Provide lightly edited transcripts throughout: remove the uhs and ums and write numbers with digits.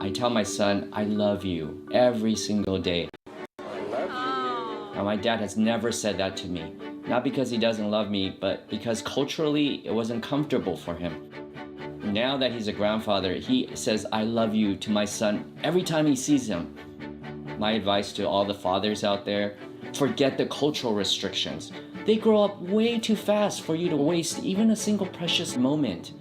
I tell my son, I love you every single day. Now, my dad has never said that to me. Not because he doesn't love me, but because culturally it wasn't comfortable for him. Now that he's a grandfather, he says, I love you to my son every time he sees him. My advice to all the fathers out there, forget the cultural restrictions. They grow up way too fast for you to waste even a single precious moment.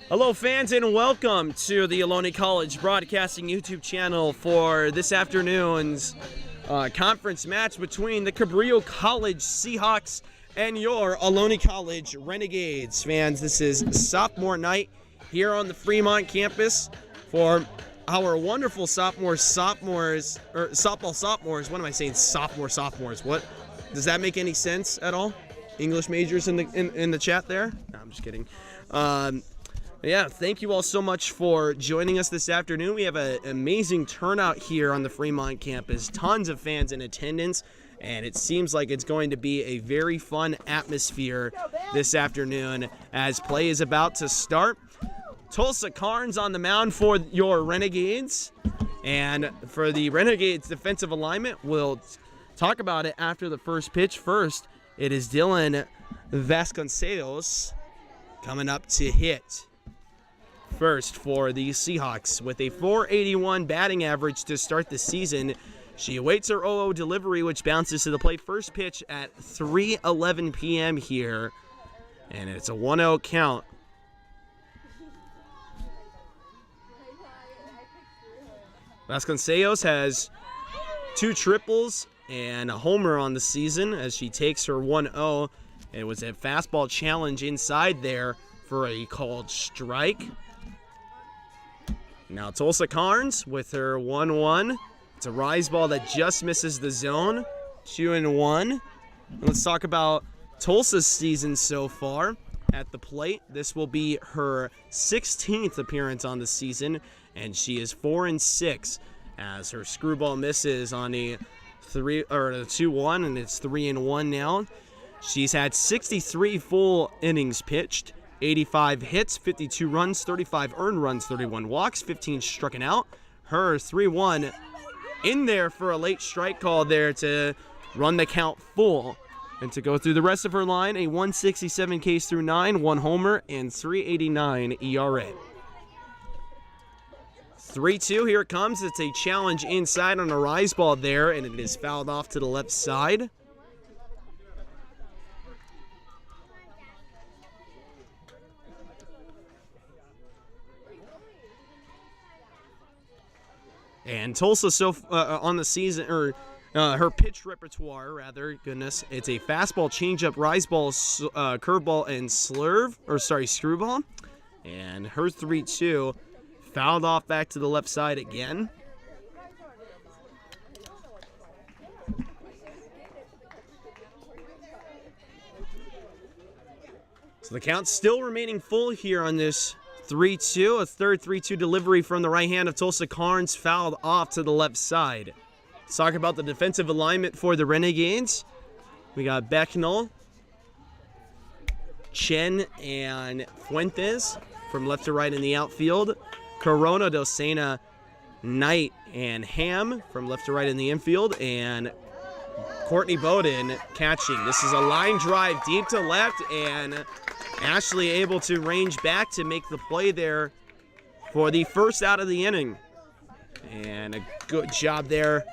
Hello fans and welcome to the Ohlone College Broadcasting YouTube channel for this afternoon's conference match between the Cabrillo College Seahawks and your Ohlone College Renegades. Fans, this is sophomore night here on the Fremont campus for our wonderful sophomore sophomores. What am I saying? Sophomores. What? Does that make any sense at all? English majors in the chat there? No, I'm just kidding. Yeah, thank you all so much for joining us this afternoon. We have an amazing turnout here on the Fremont campus. Tons of fans in attendance, and it seems like it's going to be a very fun atmosphere this afternoon as play is about to start. Tulsa Carnes on the mound for your Renegades, and for the Renegades defensive alignment, we'll talk about it after the first pitch. First, it is Dylan Vasconcelos coming up to hit first for the Seahawks with a .481 batting average to start the season. She awaits her 0-0 delivery, which bounces to the plate. First pitch at 3:11 p.m. here, and it's a 1-0 count. Vasconcelos has 2 triples and a homer on the season as she takes her 1-0. It was a fastball challenge inside there for a called strike. Now Tulsa Carnes with her 1-1. It's a rise ball that just misses the zone. 2-1. Let's talk about Tulsa's season so far at the plate. This will be her 16th appearance on the season, and she is 4-6 as her screwball misses on a 2-1, and it's 3-1 now. She's had 63 full innings pitched, 85 hits, 52 runs, 35 earned runs, 31 walks, 15 struck out. Her 3-1 in there for a late strike call there to run the count full. And to go through the rest of her line, a 167 Ks through 9, 1 homer, and 3.89 ERA. 3-2, here it comes. It's a challenge inside on a rise ball there, and it is fouled off to the left side. And Tulsa on the season, or her pitch repertoire, rather, goodness, it's a fastball, changeup, rise ball, curveball, and screwball. And her 3-2 fouled off back to the left side again. So the count's still remaining full here on this 3-2. A third 3-2 delivery from the right hand of Tulsa Carnes, fouled off to the left side. Let's talk about the defensive alignment for the Renegades. We got Becknell, Chen, and Fuentes from left to right in the outfield. Corona, Docena, Knight, and Ham from left to right in the infield. And Courtney Bowden catching. This is a line drive deep to left, and Ashley able to range back to make the play there for the first out of the inning. And a good job there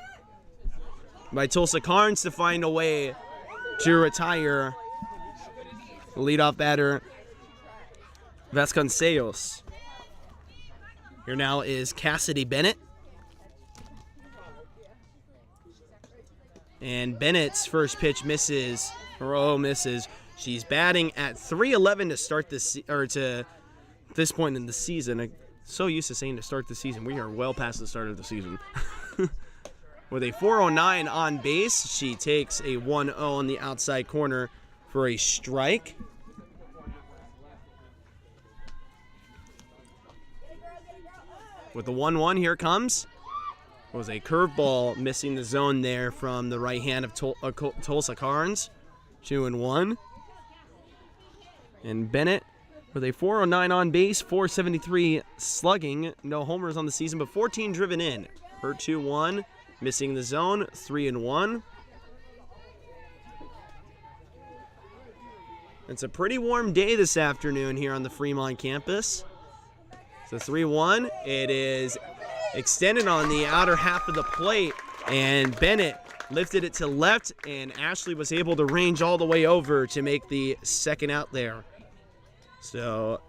by Tulsa Carnes to find a way to retire the leadoff batter, Vasconcelos. Here now is Cassidy Bennett. And Bennett's first pitch misses. Misses. She's batting at 311 to start this, or to this point in the season. I'm so used to saying to start the season. We are well past the start of the season. With a 409 on base, she takes a 1-0 on the outside corner for a strike. With the 1-1, here comes. It was a curveball missing the zone there from the right hand of Tulsa Carnes. 2-1. And Bennett with a 409 on base, 473 slugging. No homers on the season, but 14 driven in. Her 2-1, missing the zone, 3-1. It's a pretty warm day this afternoon here on the Fremont campus. So 3-1, it is extended on the outer half of the plate, and Bennett lifted it to left, and Ashley was able to range all the way over to make the second out there. So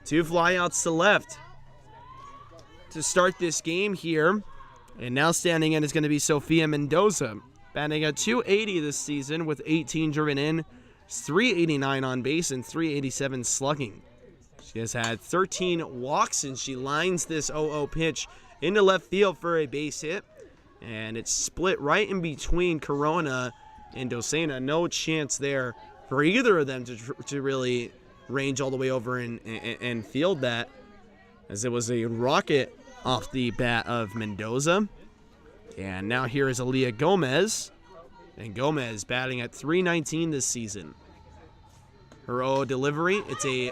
2 flyouts to left to start this game here. And now standing in is going to be Sophia Mendoza, batting at 280 this season with 18 driven in, 389 on base, and 387 slugging. She has had 13 walks, and she lines this 0-0 pitch into left field for a base hit. And it's split right in between Corona and Docena. No chance there for either of them to really range all the way over and field that, as it was a rocket off the bat of Mendoza. And now here is Aaliyah Gomez. And Gomez batting at 319 this season. Her 0 delivery. It's a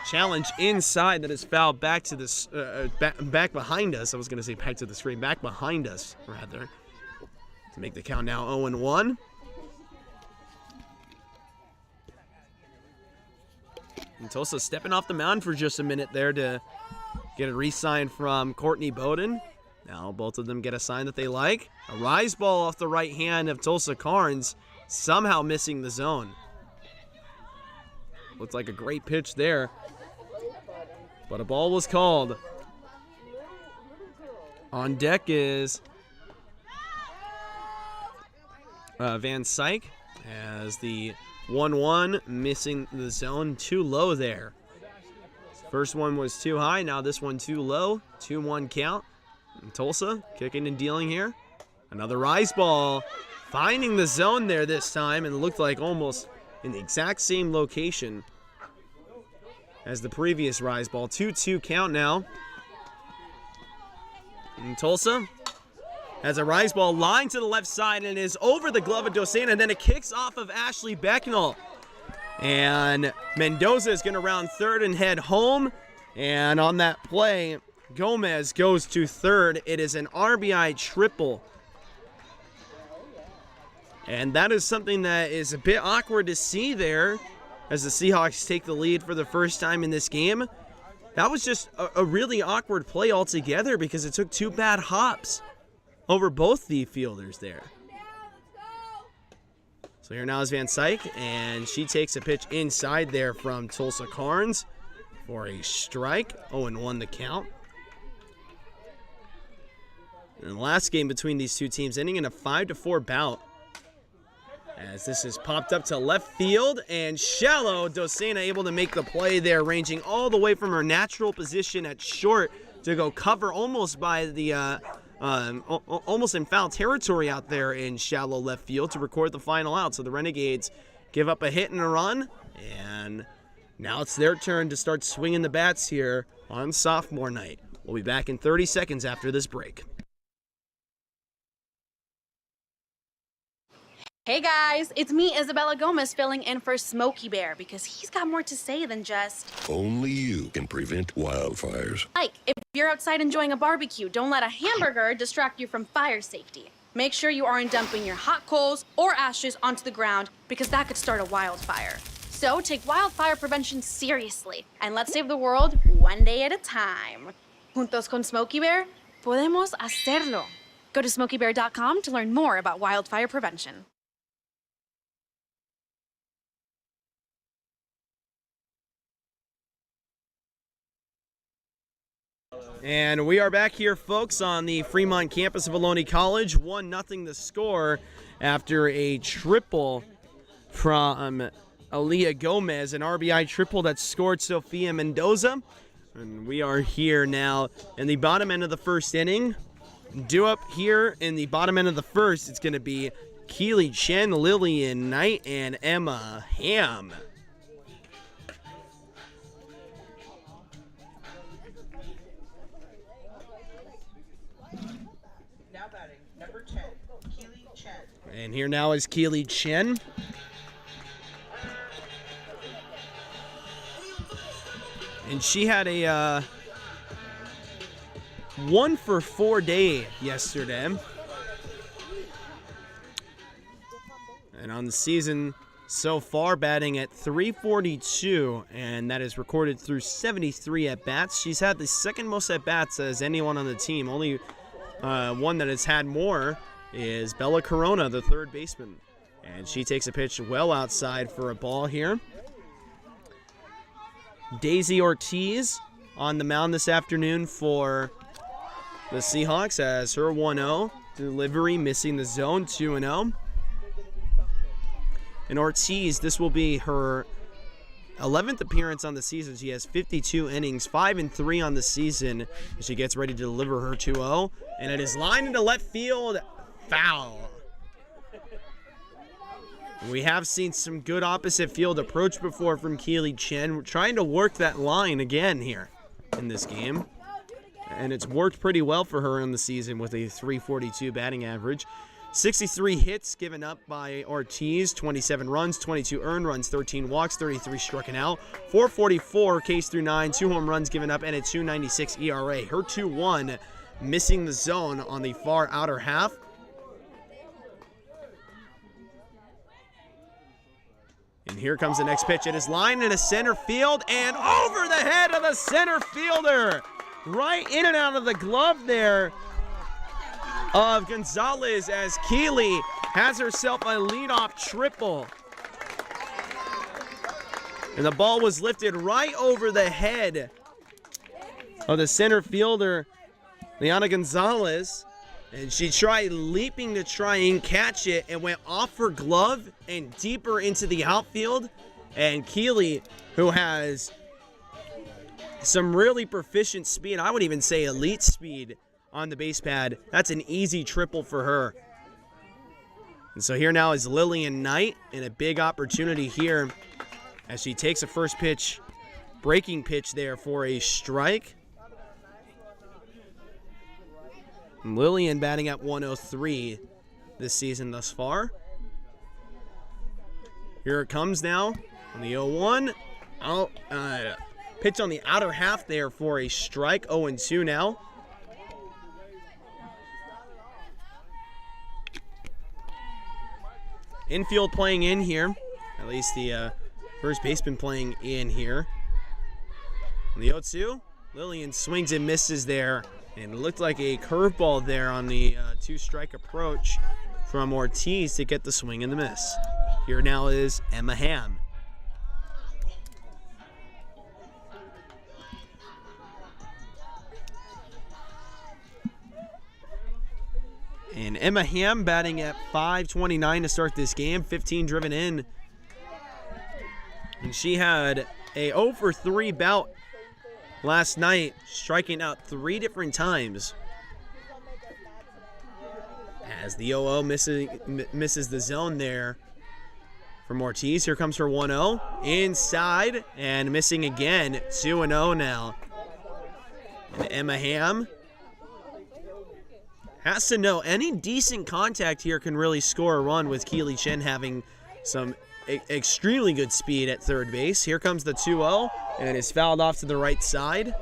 challenge inside that is fouled back to this back behind us. I was going to say back to the screen. Back behind us, rather. To make the count now 0-1. And Tulsa stepping off the mound for just a minute there to get a re-sign from Courtney Bowden. Now both of them get a sign that they like. A rise ball off the right hand of Tulsa Carnes, somehow missing the zone. Looked like a great pitch there, but a ball was called. On deck is Van Syke, as the 1-1 missing the zone, too low there. First one was too high, now this one too low. 2-1 count. And Tulsa kicking and dealing here. Another rise ball, finding the zone there this time, and looked like almost in the exact same location as the previous rise ball. 2-2 count now. And Tulsa has a rise ball line to the left side and is over the glove of Docena, and then it kicks off of Ashley Becknell. And Mendoza is going to round third and head home. And on that play, Gomez goes to third. It is an RBI triple. And that is something that is a bit awkward to see there as the Seahawks take the lead for the first time in this game. That was just a really awkward play altogether because it took 2 bad hops over both the fielders there. So here now is Van Syke, and she takes a pitch inside there from Tulsa Carnes for a strike. 0-1 the count. And the last game between these two teams ending in a 5-4 bout, as this is popped up to left field, and shallow. Docena able to make the play there, ranging all the way from her natural position at short to go cover almost by the almost in foul territory out there in shallow left field to record the final out. So the Renegades give up a hit and a run, And now it's their turn to start swinging the bats here on sophomore night. We'll be back in 30 seconds after this break. Hey guys, it's me, Isabella Gomez, filling in for Smokey Bear because he's got more to say than just... Only you can prevent wildfires. Like, if you're outside enjoying a barbecue, don't let a hamburger distract you from fire safety. Make sure you aren't dumping your hot coals or ashes onto the ground because that could start a wildfire. So take wildfire prevention seriously and let's save the world one day at a time. Juntos con Smokey Bear, podemos hacerlo. Go to smokeybear.com to learn more about wildfire prevention. And we are back here, folks, on the Fremont campus of Ohlone College. 1-0 the score after a triple from Aaliyah Gomez, an RBI triple that scored Sofia Mendoza. And we are here now in the bottom end of the first inning. Due up here in the bottom end of the first, it's going to be Keely Chen, Lillian Knight, and Emma Ham. And here now is Keely Chen. And she had a 1-for-4 day yesterday. And on the season so far, batting at .342, and that is recorded through 73 at-bats. She's had the second most at-bats as anyone on the team. Only one that has had more is Bella Corona, the third baseman. And she takes a pitch well outside for a ball here. Daisy Ortiz on the mound this afternoon for the Seahawks as her 1-0 delivery missing the zone, 2-0. And Ortiz, this will be her 11th appearance on the season. She has 52 innings, 5-3 on the season. She gets ready to deliver her 2-0, and it is lined into left field. Foul. We have seen some good opposite field approach before from Keely Chen. We're trying to work that line again here in this game. And it's worked pretty well for her in the season with a .342 batting average. 63 hits given up by Ortiz, 27 runs, 22 earned runs, 13 walks, 33 struck out, 444 Ks through 9, 2 home runs given up, and a .296 ERA. Her 2-1 missing the zone on the far outer half. And here comes the next pitch. It is lined into center field and over the head of the center fielder. Right in and out of the glove there of Gonzalez as Keely has herself a leadoff triple. And the ball was lifted right over the head of the center fielder, Liana Gonzalez. And she tried leaping to try and catch it and went off her glove and deeper into the outfield. And Keely, who has some really proficient speed, I would even say elite speed on the base pad, that's an easy triple for her. And so here now is Lillian Knight in a big opportunity here as she takes a first pitch, breaking pitch there for a strike. Lillian batting at 103 this season thus far. Here it comes now on the 0-1. Pitch on the outer half there for a strike. 0-2 now. Infield playing in here. At least the first baseman playing in here. On the 0-2, Lillian swings and misses there. And it looked like a curveball there on the two-strike approach from Ortiz to get the swing and the miss. Here now is Emma Ham. And Emma Ham batting at .529 to start this game, 15 driven in. And she had a 0-for-3 bout last night, striking out 3 different times. As the 0-0 misses the zone there from Ortiz. Here comes her 1-0. Inside and missing again. 2-0 now. And Emma Ham has to know any decent contact here can really score a run, with Keely Chen having some extremely good speed at third base. Here comes the 2-0 and is fouled off to the right side.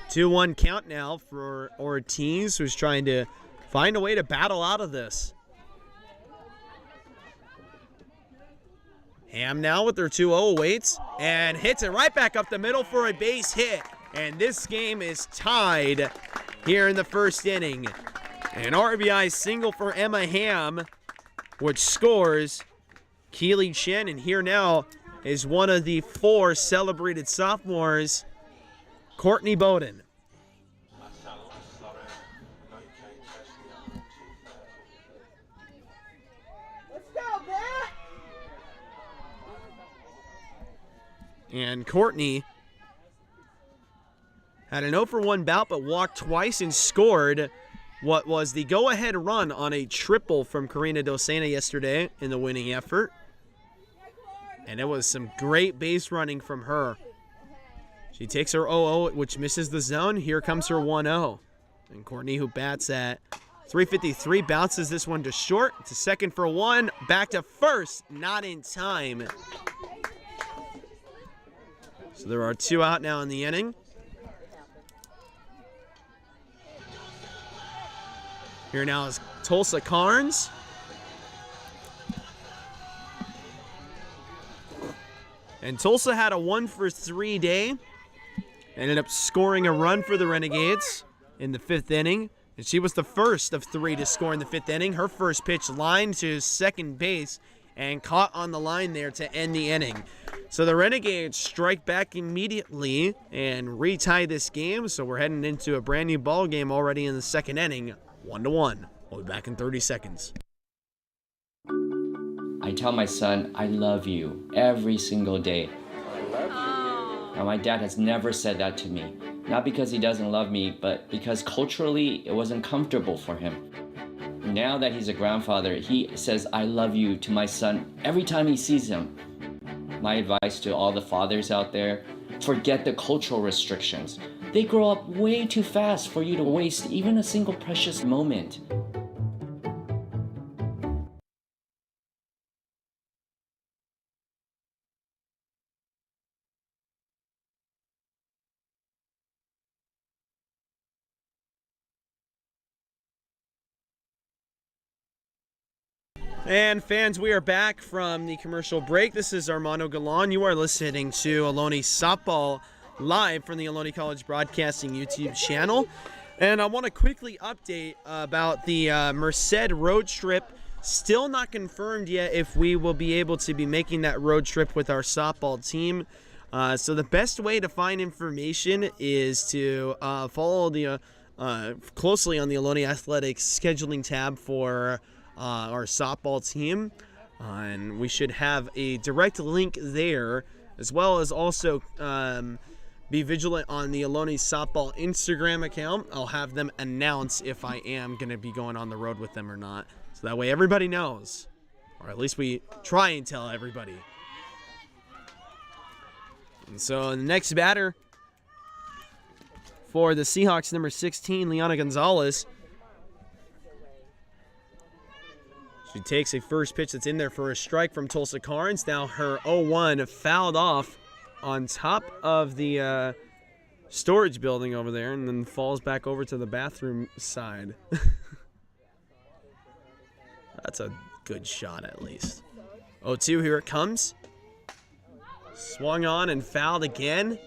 Two-one count now for Ortiz, who's trying to find a way to battle out of this. Ham now with their 2-0 waits and hits it right back up the middle for a base hit. And this game is tied here in the first inning. An RBI single for Emma Ham, which scores Keely Chen. And here now is one of the 4 celebrated sophomores, Courtney Bowden. And Courtney had an 0-for-1 bout, but walked twice and scored what was the go-ahead run on a triple from Karina Docena yesterday in the winning effort. And it was some great base running from her. She takes her 0-0, which misses the zone. Here comes her 1-0. And Courtney, who bats at .353, bounces this one to short. To second for 1. Back to first. Not in time. So there are 2 out now in the inning. Here now is Tulsa Carnes. And Tulsa had a 1-for-3 day. Ended up scoring a run for the Renegades in the 5th inning. And she was the first of 3 to score in the 5th inning. Her first pitch lined to second base and caught on the line there to end the inning. So the Renegades strike back immediately and retie this game. So we're heading into a brand new ball game already in the 2nd inning, 1-1. We'll be back in 30 seconds. I tell my son, I love you every single day. Now, my dad has never said that to me. Not because he doesn't love me, but because culturally it wasn't comfortable for him. Now that he's a grandfather, he says, I love you to my son every time he sees him. My advice to all the fathers out there, forget the cultural restrictions. They grow up way too fast for you to waste even a single precious moment. And fans, we are back from the commercial break. This is Armando Galan. You are listening to Ohlone Softball live from the Ohlone College Broadcasting YouTube channel. And I want to quickly update about the Merced road trip. Still not confirmed yet if we will be able to be making that road trip with our softball team. So the best way to find information is to follow the closely on the Ohlone Athletics scheduling tab for our softball team, and we should have a direct link there, as well as also be vigilant on the Ohlone Softball Instagram account. I'll have them announce if I am going to be going on the road with them or not, so that way everybody knows, or at least we try and tell everybody. And so the next batter for the Seahawks, number 16, Liana Gonzalez. She takes a first pitch that's in there for a strike from Tulsa Carnes. Now her 0-1 fouled off on top of the storage building over there and then falls back over to the bathroom side. That's a good shot at least. 0-2, here it comes. Swung on and fouled again.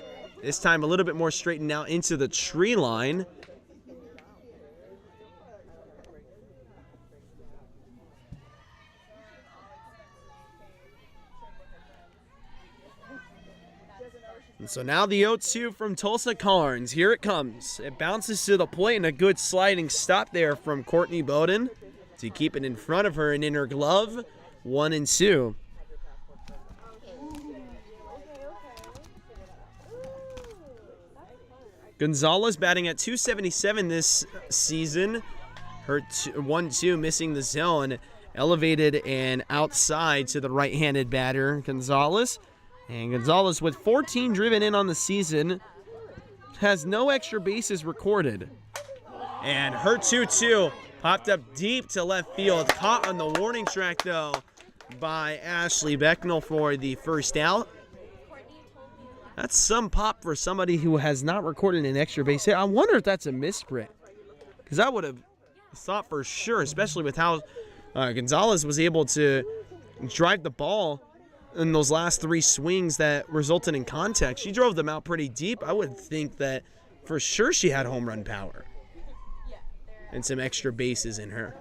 This time a little bit more straightened out into the tree line. And so now the 0-2 from Tulsa Carnes. Here it comes. It bounces to the plate and a good sliding stop there from Courtney Bowden to keep it in front of her and in her glove. 1-2. Gonzalez batting at 277 this season. Her 1-2 missing the zone. Elevated and outside to the right-handed batter, Gonzalez. And Gonzalez with 14 driven in on the season. Has no extra bases recorded. And her 2-2 popped up deep to left field. Caught on the warning track, though, by Ashley Becknell for the first out. That's some pop for somebody who has not recorded an extra base hit. I wonder if that's a misprint, because I would have thought for sure, especially with how Gonzalez was able to drive the ball in those last 3 swings that resulted in contact. She drove them out pretty deep. I would think that for sure she had home run power and some extra bases in her.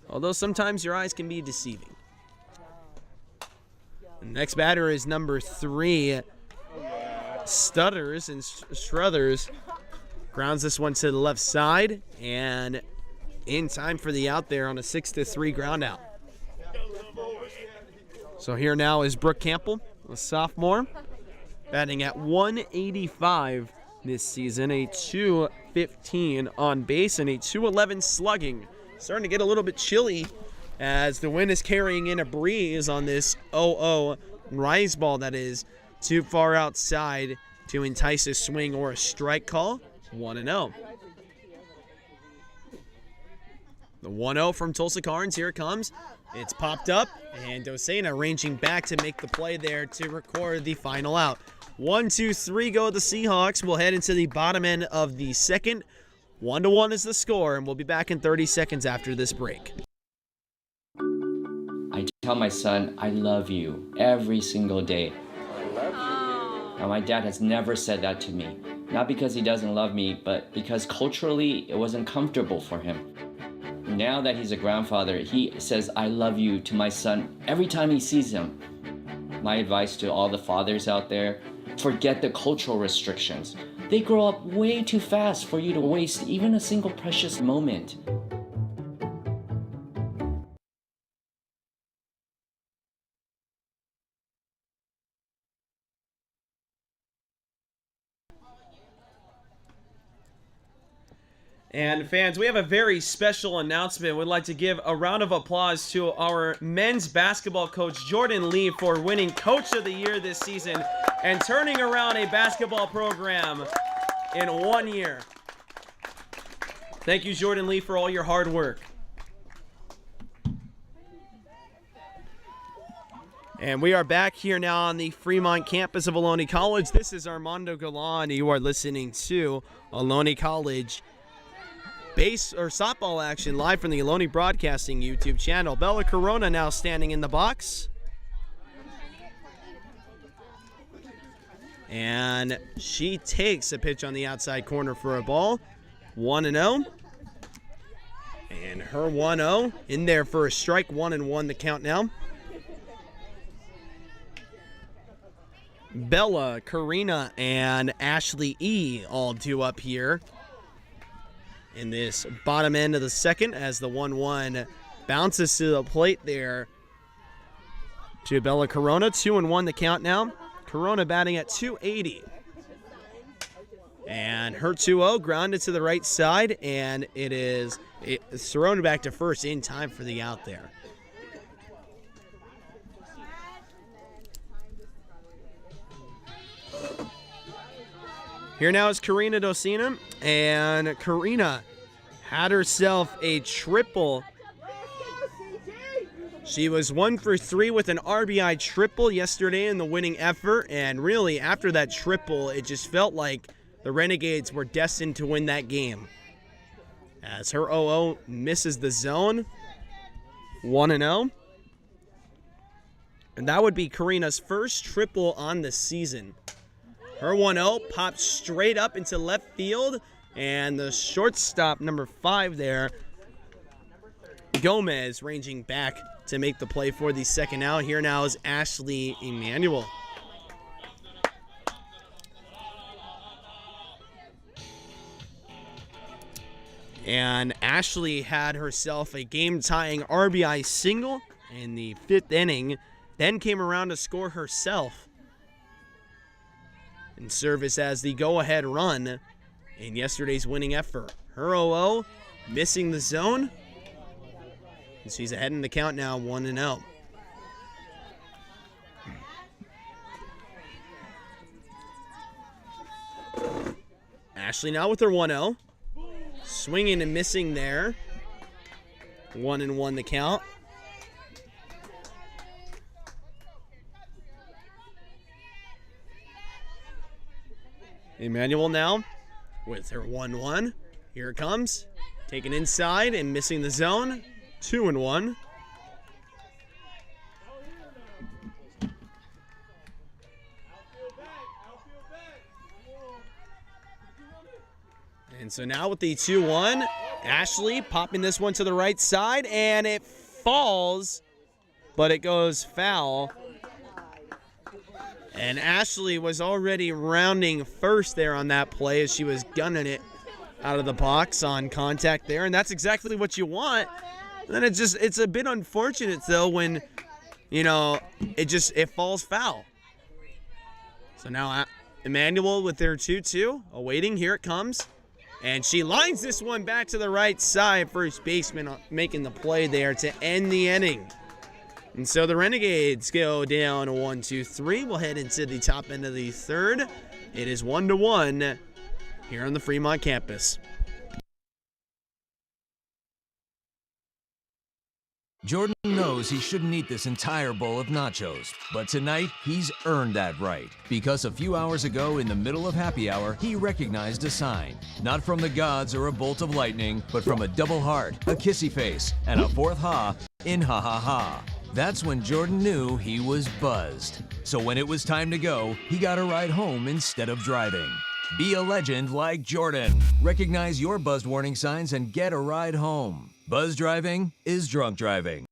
Although sometimes your eyes can be deceiving. The next batter is number 3, Stutters, and Struthers grounds this one to the left side and in time for the out there on a 6-3 ground out. So here now is Brooke Campbell, a sophomore, batting at 185 this season, a 215 on base and a 211 slugging. Starting to get a little bit chilly as the wind is carrying in a breeze on this 0-0 rise ball that is too far outside to entice a swing or a strike call. 1-0. The 1-0 from Tulsa Carnes. Here it comes. It's popped up, and Dosena ranging back to make the play there to record the final out. 1-2-3 go the Seahawks. We'll head into the bottom end of the second. 1-1 is the score, and we'll be back in 30 seconds after this break. I tell my son, I love you every single day. Now, my dad has never said that to me. Not because he doesn't love me, but because culturally it wasn't comfortable for him. Now that he's a grandfather, he says, I love you to my son every time he sees him. My advice to all the fathers out there, forget the cultural restrictions. They grow up way too fast for you to waste even a single precious moment. And fans, we have a very special announcement. We'd like to give a round of applause to our men's basketball coach, Jordan Lee, for winning Coach of the Year this season and turning around a basketball program in 1 year. Thank you, Jordan Lee, for all your hard work. And we are back here now on the Fremont campus of Ohlone College. This is Armando Galan. You are listening to Ohlone College base or softball action live from the Ohlone Broadcasting YouTube channel. Bella Corona now standing in the box. And she takes a pitch on the outside corner for a ball. 1-0. And her 1-0 in there for a strike. 1-1 the count now. Bella, Karina, and Ashley E. all due up here in this bottom end of the second as the 1-1 bounces to the plate there to Bella Corona. 2-1 the count now. Corona batting at 280. And her 2-0 grounded to the right side, and it's thrown back to first in time for the out there. Here now is Karina Dosena, and Karina had herself a triple. She was 1 for 3 with an RBI triple yesterday in the winning effort, and really after that triple, it just felt like the Renegades were destined to win that game. As her 0-0 misses the zone, 1-0. And that would be Karina's first triple on the season. Her 1-0 popped straight up into left field, and the shortstop, number 5 there, Gomez, ranging back to make the play for the second out. Here now is Ashley Emanuel. And Ashley had herself a game-tying RBI single in the 5th inning, then came around to score herself and service as the go-ahead run in yesterday's winning effort. Her 0-0, missing the zone. And she's ahead in the count now, 1-0. Ashley now with her 1-0. Swinging and missing there. 1-1 the count. Emmanuel now with her 1-1. Here it comes. Taken inside and missing the zone. 2-1. And so now with the 2-1, Ashley popping this one to the right side, and it falls, but it goes foul. And Ashley was already rounding first there on that play as she was gunning it out of the box on contact there, and that's exactly what you want. And then it's a bit unfortunate though when, you know, it falls foul. So now Emmanuel with their 2-2, awaiting, here it comes. And she lines this one back to the right side. First baseman making the play there to end the inning. And so the Renegades go down 1-2-3. We'll head into the top end of the third. It is 1-1 here on the Fremont campus. Jordan knows he shouldn't eat this entire bowl of nachos, but tonight he's earned that right, because a few hours ago in the middle of happy hour, he recognized a sign, not from the gods or a bolt of lightning, but from a double heart, a kissy face, and a fourth ha in ha ha ha. That's when Jordan knew he was buzzed. So when it was time to go, he got a ride home instead of driving. Be a legend like Jordan. Recognize your buzzed warning signs and get a ride home. Buzz driving is drunk driving.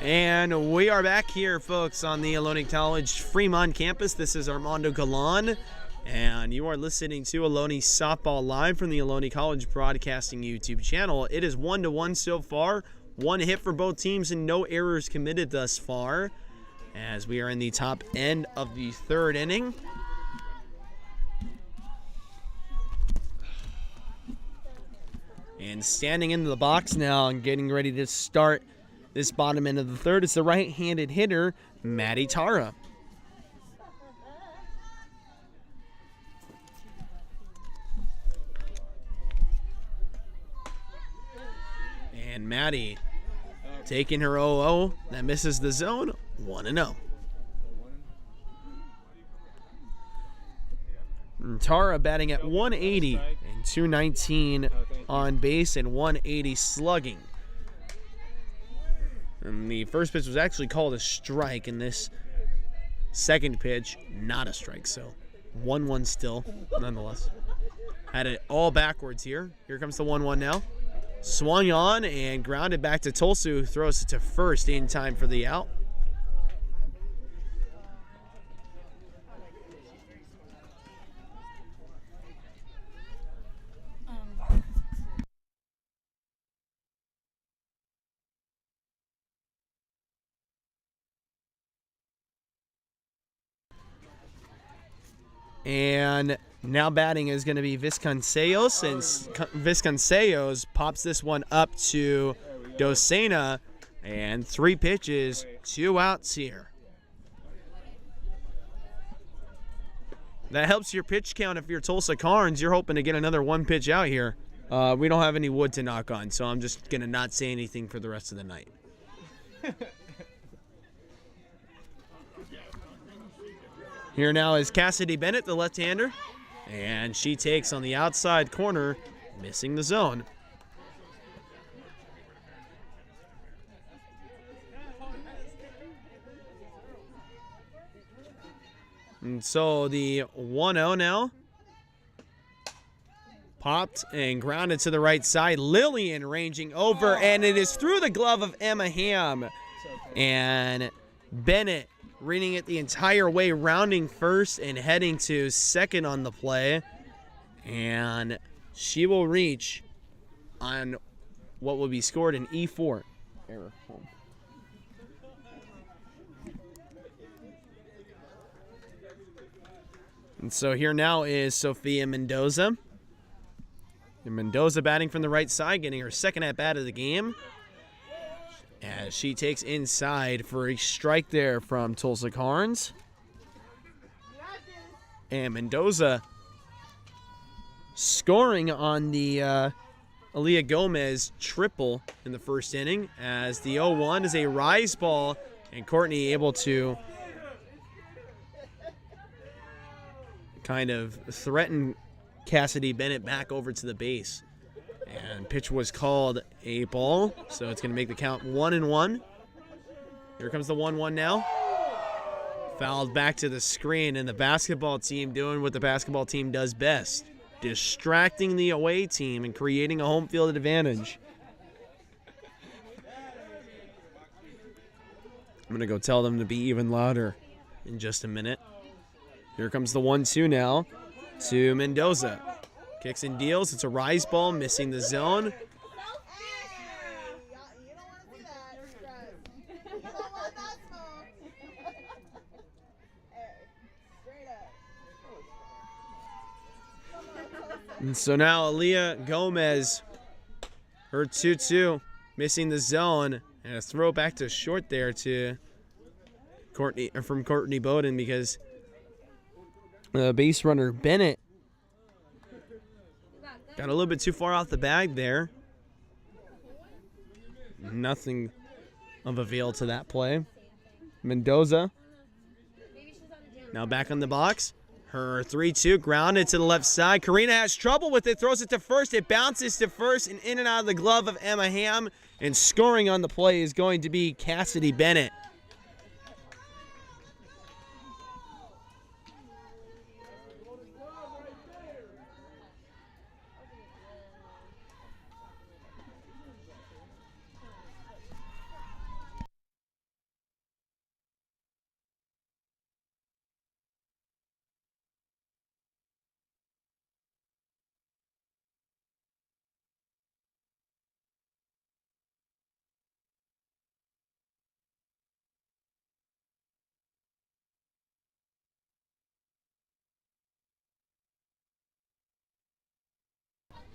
And we are back here, folks, on the Ohlone College Fremont campus. This is Armando Galan, and you are listening to Ohlone Softball live from the Ohlone College Broadcasting YouTube channel. It is 1-1 so far. One hit for both teams and no errors committed thus far, as we are in the top end of the third inning. And standing into the box now and getting ready to start this bottom end of the third is the right-handed hitter, Maddie Tara. And Maddie taking her 0-0. That misses the zone. 1-0. Tara batting at 180 and 219 on base and 180 slugging. And the first pitch was actually called a strike, and this second pitch, not a strike. So 1-1 still, nonetheless. Had it all backwards here. Here comes the 1-1 now. Swung on and grounded back to Tulsa, who throws it to first in time for the out. And now batting is going to be Visconcelos, and Visconcelos pops this one up to Docena, and 3 pitches, 2 outs here. That helps your pitch count if you're Tulsa Carnes. You're hoping to get another 1 pitch out here. We don't have any wood to knock on, so I'm just going to not say anything for the rest of the night. Here now is Cassidy Bennett, the left-hander, and she takes on the outside corner, missing the zone. And so the 1-0 now. Popped and grounded to the right side. Lillian ranging over, and it is through the glove of Emma Ham. And Bennett reading it the entire way, rounding first and heading to second on the play. And she will reach on what will be scored in E4. Error. And so here now is Sophia Mendoza. And Mendoza batting from the right side, getting her second at-bat of the game. As she takes inside for a strike there from Tulsa Carnes. And Mendoza scoring on the Aaliyah Gomez triple in the first inning, as the 0-1 is a rise ball, and Courtney able to kind of threaten Cassidy Bennett back over to the base. And pitch was called a ball, so it's going to make the count 1-1. Here comes the 1-1 now. Fouled back to the screen, and the basketball team doing what the basketball team does best, distracting the away team and creating a home field advantage. I'm going to go tell them to be even louder in just a minute. Here comes the 1-2 now to Mendoza. Kicks and deals. It's a rise ball, missing the zone. And so now Aaliyah Gomez, her 2-2, missing the zone, and a throw back to short there to Courtney, from Courtney Bowden, because the base runner Bennett got a little bit too far off the bag there. Nothing of avail to that play. Mendoza now back on the box. Her 3-2 grounded to the left side. Karina has trouble with it, throws it to first. It bounces to first and in and out of the glove of Emma Ham. And scoring on the play is going to be Cassidy Bennett.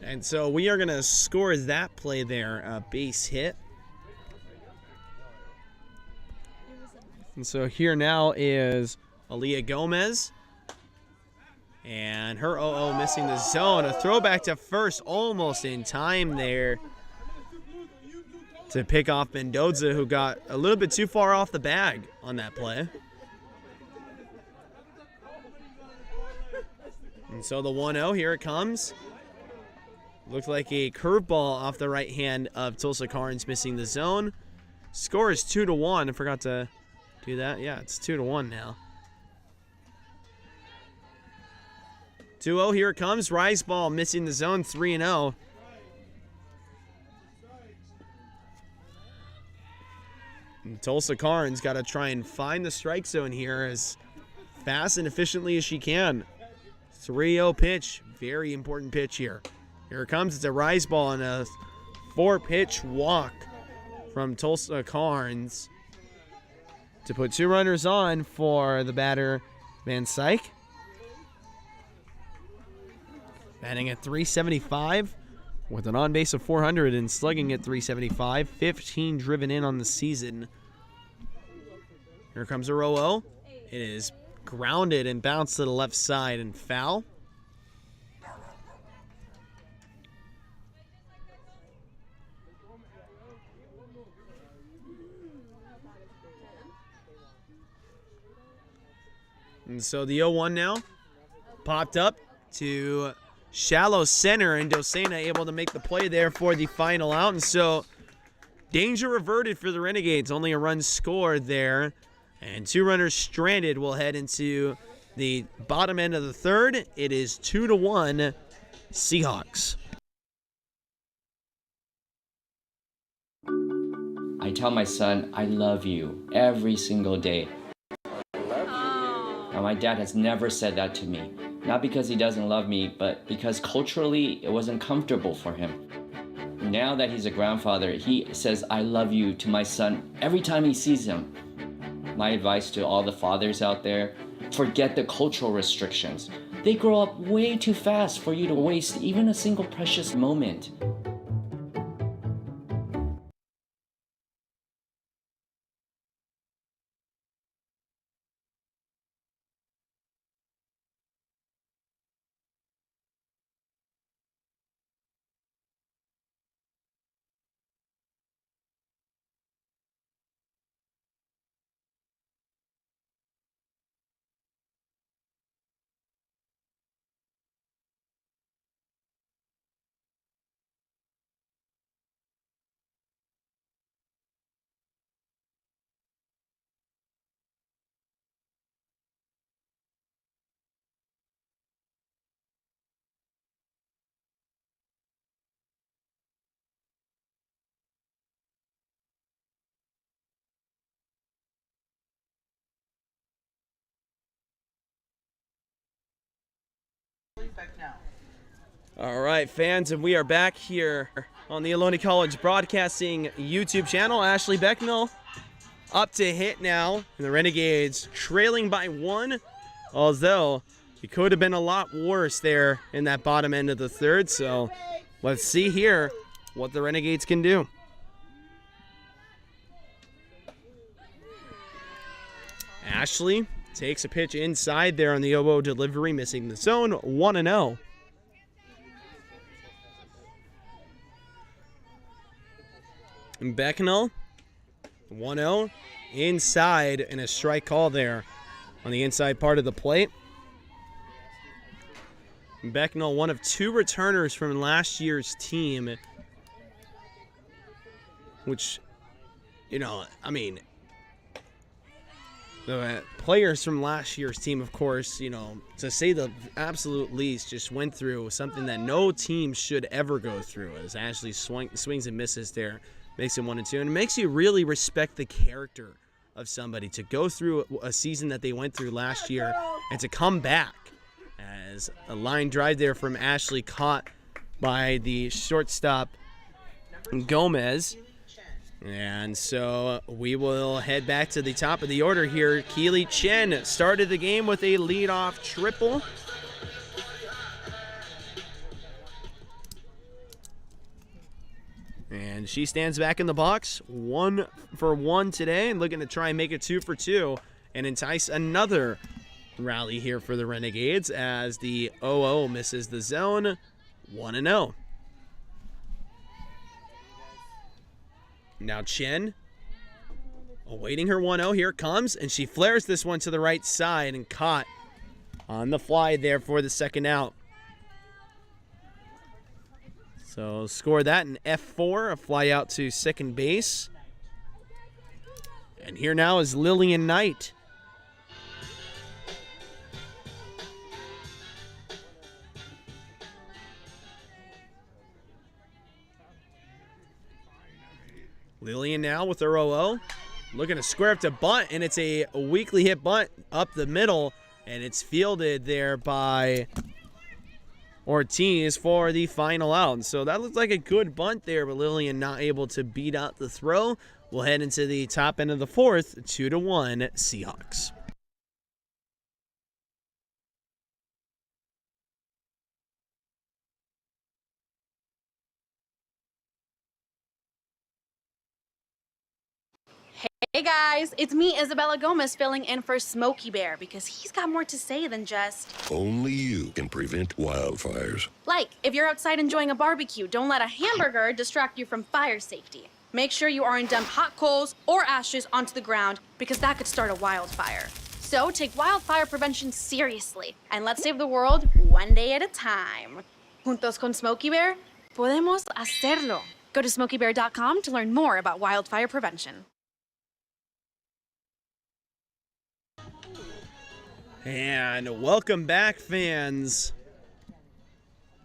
And so we are going to score that play there, a base hit. And so here now is Aaliyah Gomez. And her 0-0 missing the zone. A throwback to first, almost in time there to pick off Mendoza, who got a little bit too far off the bag on that play. And so the 1-0, here it comes. Looked like a curveball off the right hand of Tulsa Carnes, missing the zone. Score is 2-1. I forgot to do that. Yeah, it's 2-1 now. 2-0, here it comes. Rise ball, missing the zone, 3-0. And Tulsa Carnes got to try and find the strike zone here as fast and efficiently as she can. 3-0 pitch, very important pitch here. Here it comes. It's a rise ball and a 4-pitch walk from Tulsa Carnes to put 2 runners on for the batter, Van Syke. Batting at .375 with an on-base of 400 and slugging at .375. 15 driven in on the season. Here comes a 0-0. It is grounded and bounced to the left side and foul. And so the 0-1 now popped up to shallow center, and Docena able to make the play there for the final out. And so danger reverted for the Renegades. Only a run scored there. And 2 runners stranded will head into the bottom end of the third. It is 2-1 Seahawks. I tell my son, I love you every single day. Now, my dad has never said that to me. Not because he doesn't love me, but because culturally it wasn't comfortable for him. Now that he's a grandfather, he says, I love you to my son every time he sees him. My advice to all the fathers out there, forget the cultural restrictions. They grow up way too fast for you to waste even a single precious moment. All right, fans, and we are back here on the Ohlone College Broadcasting YouTube channel. Ashley Becknell up to hit now, and the Renegades trailing by 1, although it could have been a lot worse there in that bottom end of the third. So let's see here what the Renegades can do. Ashley takes a pitch inside there on the oboe delivery, missing the zone, 1-0. And Becknell, 1-0, inside, and a strike call there on the inside part of the plate. And Becknell, one of 2 returners from last year's team, which, you know, I mean, the players from last year's team, of course, you know, to say the absolute least, just went through something that no team should ever go through, as Ashley swings and misses there. Makes it 1-2, and it makes you really respect the character of somebody to go through a season that they went through last year and to come back. As a line drive there from Ashley caught by the shortstop Gomez. And so we will head back to the top of the order here. Keely Chen started the game with a leadoff triple. And she stands back in the box, 1 for 1 today, and looking to try and make it 2 for 2 and entice another rally here for the Renegades as the 0-0 misses the zone, 1-0. Now Chen awaiting her 1-0. Here it comes, and she flares this one to the right side and caught on the fly there for the second out. So score that in F4, a fly out to second base. And here now is Lillian Knight. Lillian now with her 0-0. Looking to square up to bunt, and it's a weakly hit bunt up the middle, and it's fielded there by Ortiz for the final out. So that looked like a good bunt there, but Lillian not able to beat out the throw. We'll head into the top end of the fourth, 2-1 Seahawks. Hey guys, it's me, Isabella Gomez, filling in for Smokey Bear because he's got more to say than just... Only you can prevent wildfires. Like, if you're outside enjoying a barbecue, don't let a hamburger distract you from fire safety. Make sure you aren't dumping hot coals or ashes onto the ground because that could start a wildfire. So take wildfire prevention seriously and let's save the world one day at a time. Juntos con Smokey Bear, podemos hacerlo. Go to smokeybear.com to learn more about wildfire prevention. And welcome back, fans,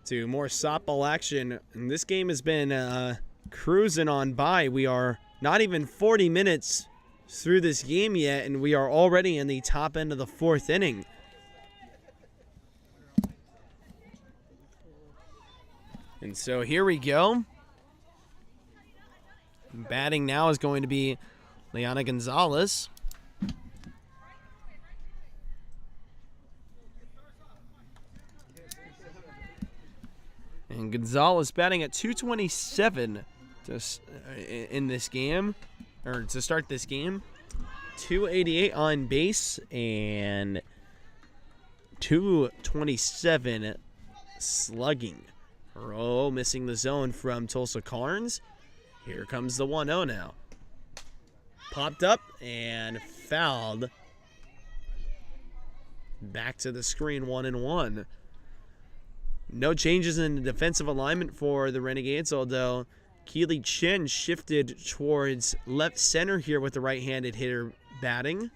to more softball action. And this game has been cruising on by. We are not even 40 minutes through this game yet, and we are already in the top end of the fourth inning. And so here we go. Batting now is going to be Liana Gonzalez. And Gonzalez batting at 227 in this game, or to start this game. 288 on base and 227 slugging. Oh, missing the zone from Tulsa Carnes. Here comes the 1-0 now. Popped up and fouled. Back to the screen, 1-1. No changes in the defensive alignment for the Renegades, although Keely Chin shifted towards left center here with the right-handed hitter batting.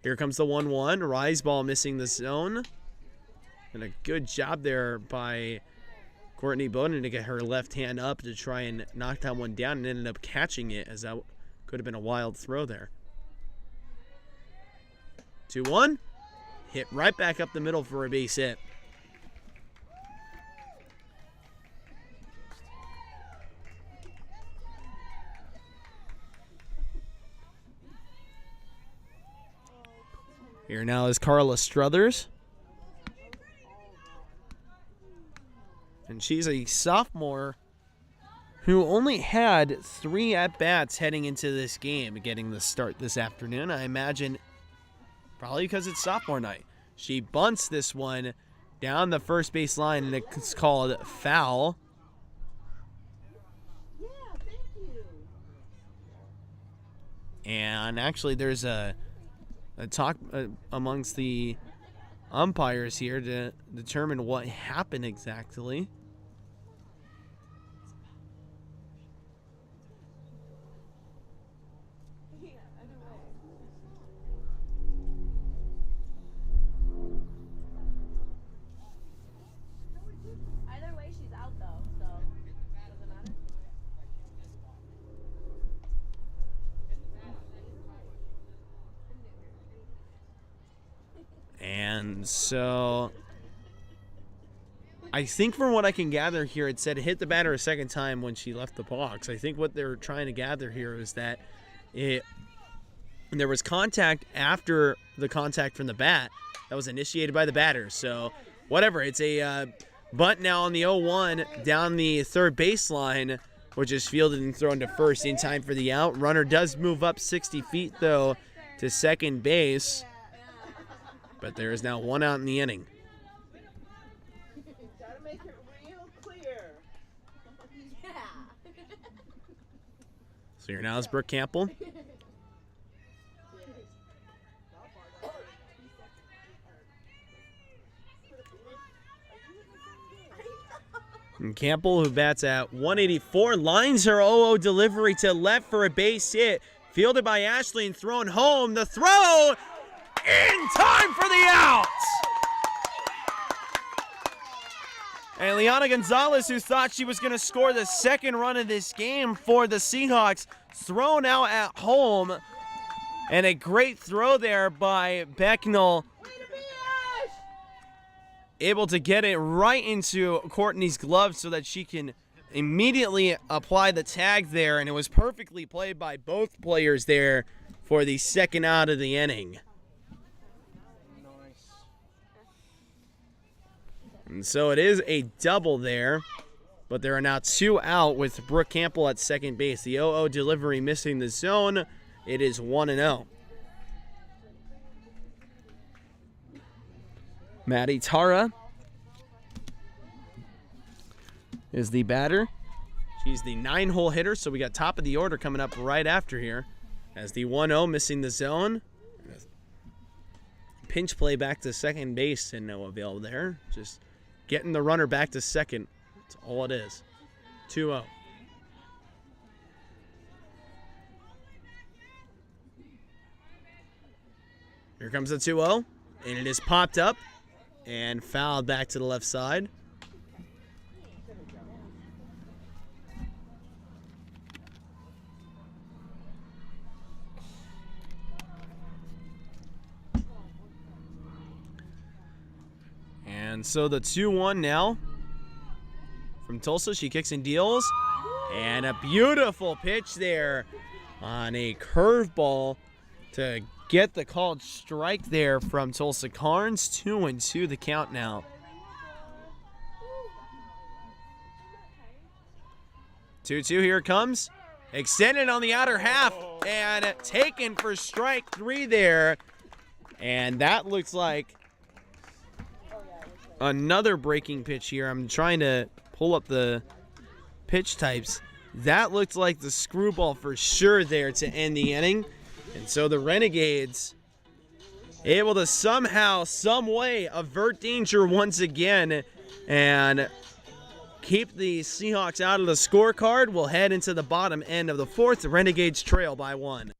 Here comes the 1-1. Rise ball missing the zone. And a good job there by Courtney Bowden to get her left hand up to try and knock that one down, and ended up catching it, as that could have been a wild throw there. 2-1. Hit right back up the middle for a base hit. Here now is Carla Struthers. And she's a sophomore who only had 3 at-bats heading into this game, getting the start this afternoon. I imagine probably because it's sophomore night. She bunts this one down the first base line, and it's called foul. Yeah, thank you. And actually there's a talk amongst the umpires here to determine what happened exactly. Either way, she's out though, so doesn't matter. And so I think from what I can gather here, it said hit the batter a second time when she left the box. I think what they're trying to gather here is that there was contact after the contact from the bat that was initiated by the batter. So whatever, it's a bunt now on the 0-1 down the third baseline, which is fielded and thrown to first in time for the out. Runner does move up 60 feet though to second base. But there is now 1 out in the inning. Gotta make it real clear. Yeah. So here now is Brooke Campbell. And Campbell, who bats at 184, lines her 0-0 delivery to left for a base hit. Fielded by Ashley and thrown home. The throw in time for the out. And Liana Gonzalez, who thought she was going to score the second run of this game for the Seahawks, thrown out at home. And a great throw there by Becknell. Able to get it right into Courtney's glove so that she can immediately apply the tag there. And it was perfectly played by both players there for the second out of the inning. And so it is a double there, but there are now 2 out with Brooke Campbell at second base. The 0-0 delivery missing the zone. It is 1-0. Maddie Tara is the batter. She's the 9-hole hitter, so we got top of the order coming up right after here. As the 1-0 missing the zone. Pinch play back to second base and no avail there. Just getting the runner back to second. That's all it is. 2-0. Here comes the 2-0. And it is popped up and fouled back to the left side. And so the 2-1 now from Tulsa. She kicks and deals. And a beautiful pitch there on a curveball to get the called strike there from Tulsa Carnes. 2-2 the count now. 2-2, here it comes. Extended on the outer half and taken for strike 3 there. And that looks like another breaking pitch here. I'm trying to pull up the pitch types. That looked like the screwball for sure there to end the inning. And so the Renegades able to somehow, some way avert danger once again and keep the Seahawks out of the scorecard. We'll head into the bottom end of the 4th. The Renegades trail by 1.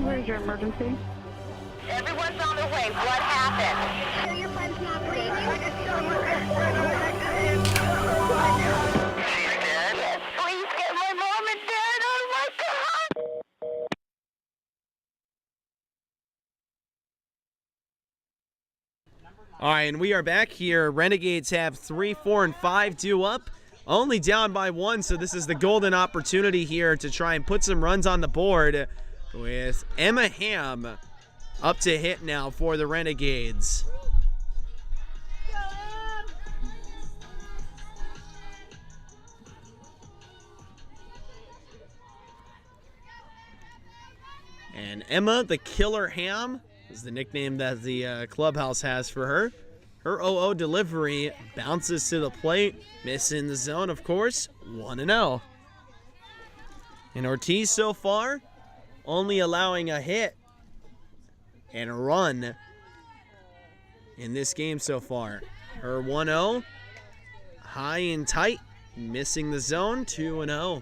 Where's your emergency? Everyone's on their way. What happened? Your friend's not breathing. She's dead? Please get my mom and dad. Oh my God! All right, and we are back here. Renegades have 3, 4, and 5 due up. Only down by 1, so this is the golden opportunity here to try and put some runs on the board with Emma Ham up to hit now for the Renegades. And Emma, the Killer Ham, is the nickname that the clubhouse has for her. Her 0-0 delivery bounces to the plate, missing the zone, of course, 1-0. And Ortiz so far only allowing a hit and a run in this game so far. Her 1-0, high and tight, missing the zone, 2-0.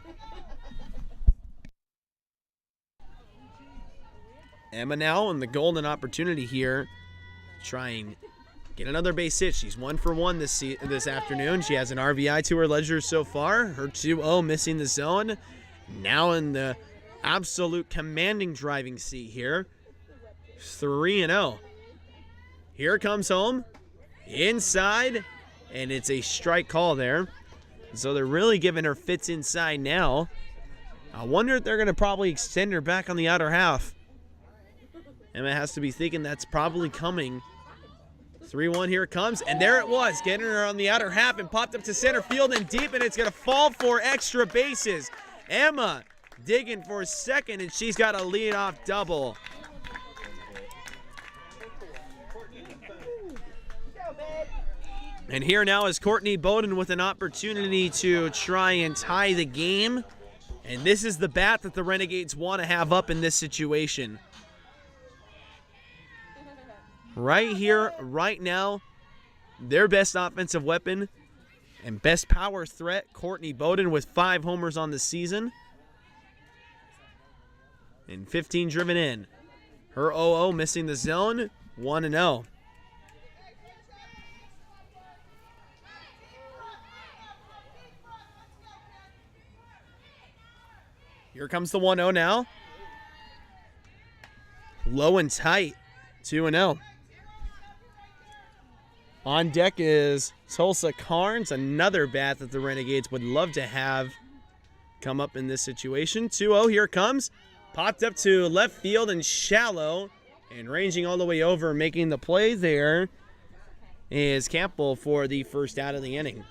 Emma now in the golden opportunity here, trying get another base hit. She's 1 for 1 this afternoon. She has an RBI to her ledger so far. Her 2-0 missing the zone. Now in the absolute commanding driving seat here. 3-0. Here comes home. Inside. And it's a strike call there. So they're really giving her fits inside now. I wonder if they're going to probably extend her back on the outer half. Emma has to be thinking that's probably coming. 3-1, here it comes. And there it was. Getting her on the outer half and popped up to center field and deep. And it's going to fall for extra bases. Emma digging for second, and she's got a leadoff double. And here now is Courtney Bowden with an opportunity to try and tie the game. And this is the bat that the Renegades want to have up in this situation. Right here, right now, their best offensive weapon and best power threat, Courtney Bowden with 5 homers on the season. And 15 driven in. Her 0-0 missing the zone, 1-0. Here comes the 1-0 now. Low and tight, 2-0. On deck is Tulsa Carnes, another bat that the Renegades would love to have come up in this situation. 2-0, here it comes. Popped up to left field and shallow, and ranging all the way over, making the play there is Campbell for the first out of the inning.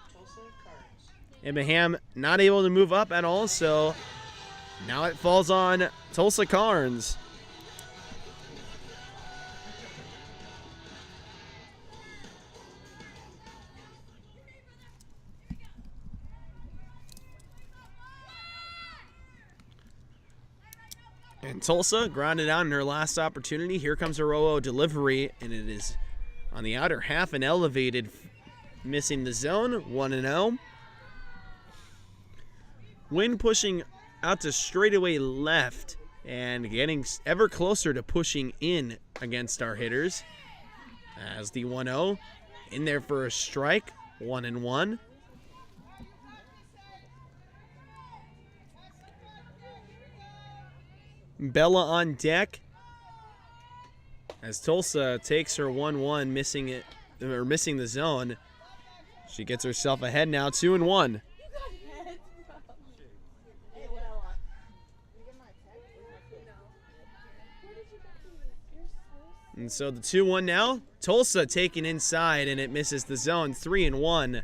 Emma Ham not able to move up at all, so now it falls on Tulsa Carnes. And Tulsa grounded out in her last opportunity. Here comes her 0-0 delivery, and it is on the outer half and elevated, missing the zone, 1-0. Wind pushing out to straightaway left and getting ever closer to pushing in against our hitters. As the 1-0 in there for a strike, 1-1. Bella on deck as Tulsa takes her 1-1, missing the zone. She gets herself ahead now, 2-1. And so the 2-1 now. Tulsa taking inside, and it misses the zone, 3-1.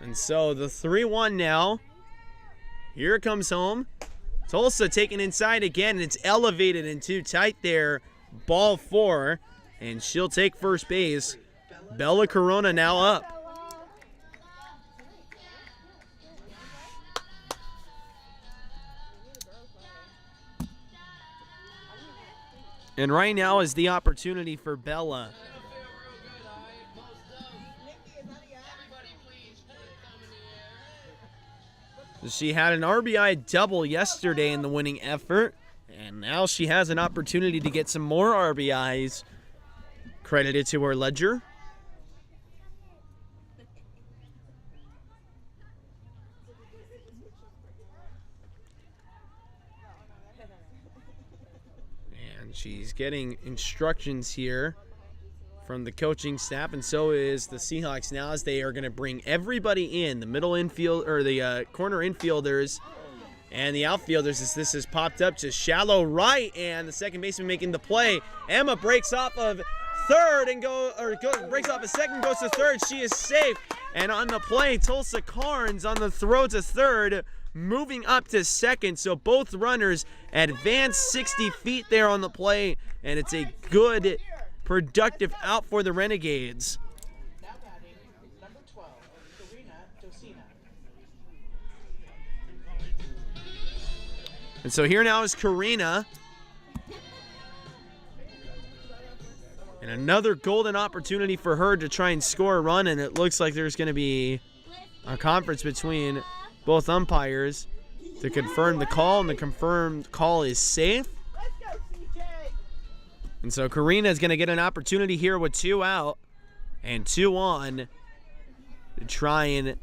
And so the 3-1 now. Here it comes home. Tulsa taking inside again, and it's elevated and too tight there. Ball 4, and she'll take first base. Bella Corona now up. And right now is the opportunity for Bella. She had an RBI double yesterday in the winning effort, and now she has an opportunity to get some more RBIs credited to her ledger. And she's getting instructions here from the coaching staff, and so is the Seahawks now, as they are going to bring everybody in, the middle infield or the corner infielders and the outfielders, as this has popped up to shallow right, and the second baseman making the play. Emma breaks off of third and breaks off a second, goes to third. She is safe, and on the play, Tulsa Carnes on the throw to third, moving up to second. So both runners advance 60 feet there on the play, and it's a good, productive out for the Renegades. And so here now is Karina. And another golden opportunity for her to try and score a run, and it looks like there's going to be a conference between both umpires to confirm the call, and the confirmed call is safe. And so Karina is going to get an opportunity here with 2 out and 2 on to try and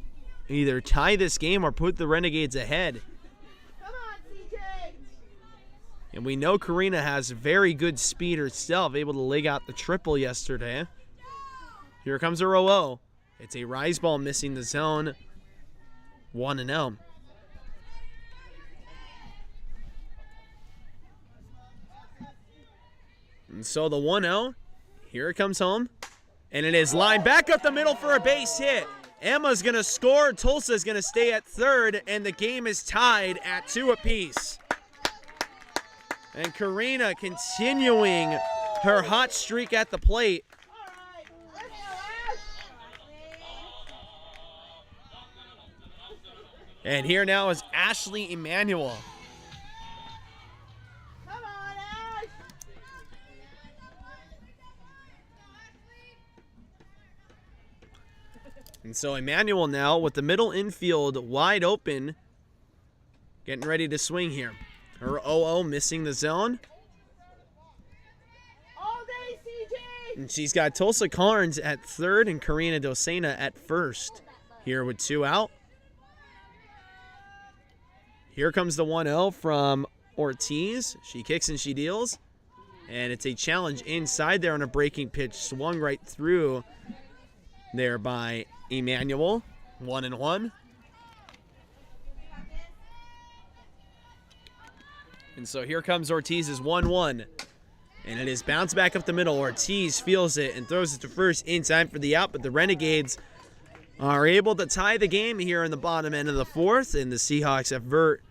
either tie this game or put the Renegades ahead. And we know Karina has very good speed herself, able to leg out the triple yesterday. Here comes a 0-0. It's a rise ball missing the zone. 1-0. And so the 1-0, here it comes home. And it is lined back up the middle for a base hit. Emma's going to score. Tulsa's going to stay at third, and the game is tied at 2 apiece. And Karina continuing her hot streak at the plate. And here now is Ashley Emanuel. And so Emanuel now with the middle infield wide open, getting ready to swing here. Her 0-0 missing the zone. And she's got Tulsa Carnes at third and Karina Docena at first. Here with 2 out. Here comes the 1-0 from Ortiz. She kicks and she deals. And it's a challenge inside there on a breaking pitch. Swung right through there by Emanuel. 1-1. And so here comes Ortiz's 1-1. And it is bounced back up the middle. Ortiz feels it and throws it to first in time for the out. But the Renegades are able to tie the game here in the bottom end of the 4th. And the Seahawks avert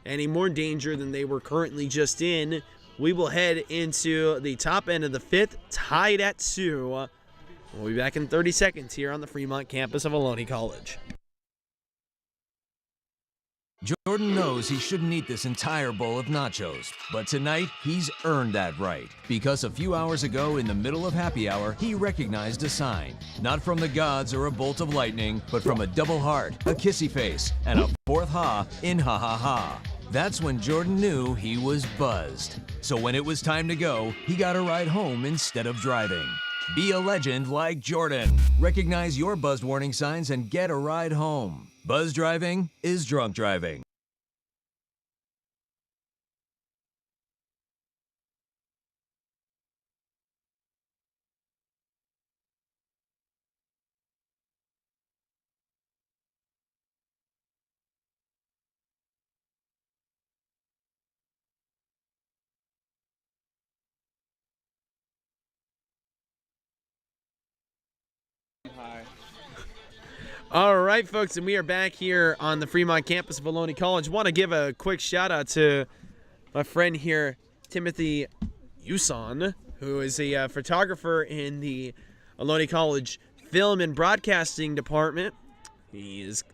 any more danger than they were currently just in. We will head into the top end of the 5th, tied at 2. We'll be back in 30 seconds here on the Fremont campus of Ohlone College. Jordan knows he shouldn't eat this entire bowl of nachos, but tonight he's earned that right, because a few hours ago in the middle of happy hour, he recognized a sign, not from the gods or a bolt of lightning, but from a double heart, a kissy face, and a 4th ha in ha ha ha. That's when Jordan knew he was buzzed. So when it was time to go, he got a ride home instead of driving. Be a legend like Jordan. Recognize your buzzed warning signs and get a ride home. Buzz driving is drunk driving. All right, folks, and we are back here on the Fremont campus of Ohlone College. Want to give a quick shout out to my friend here, Timothy Uson, who is a photographer in the Ohlone College Film and Broadcasting Department. He is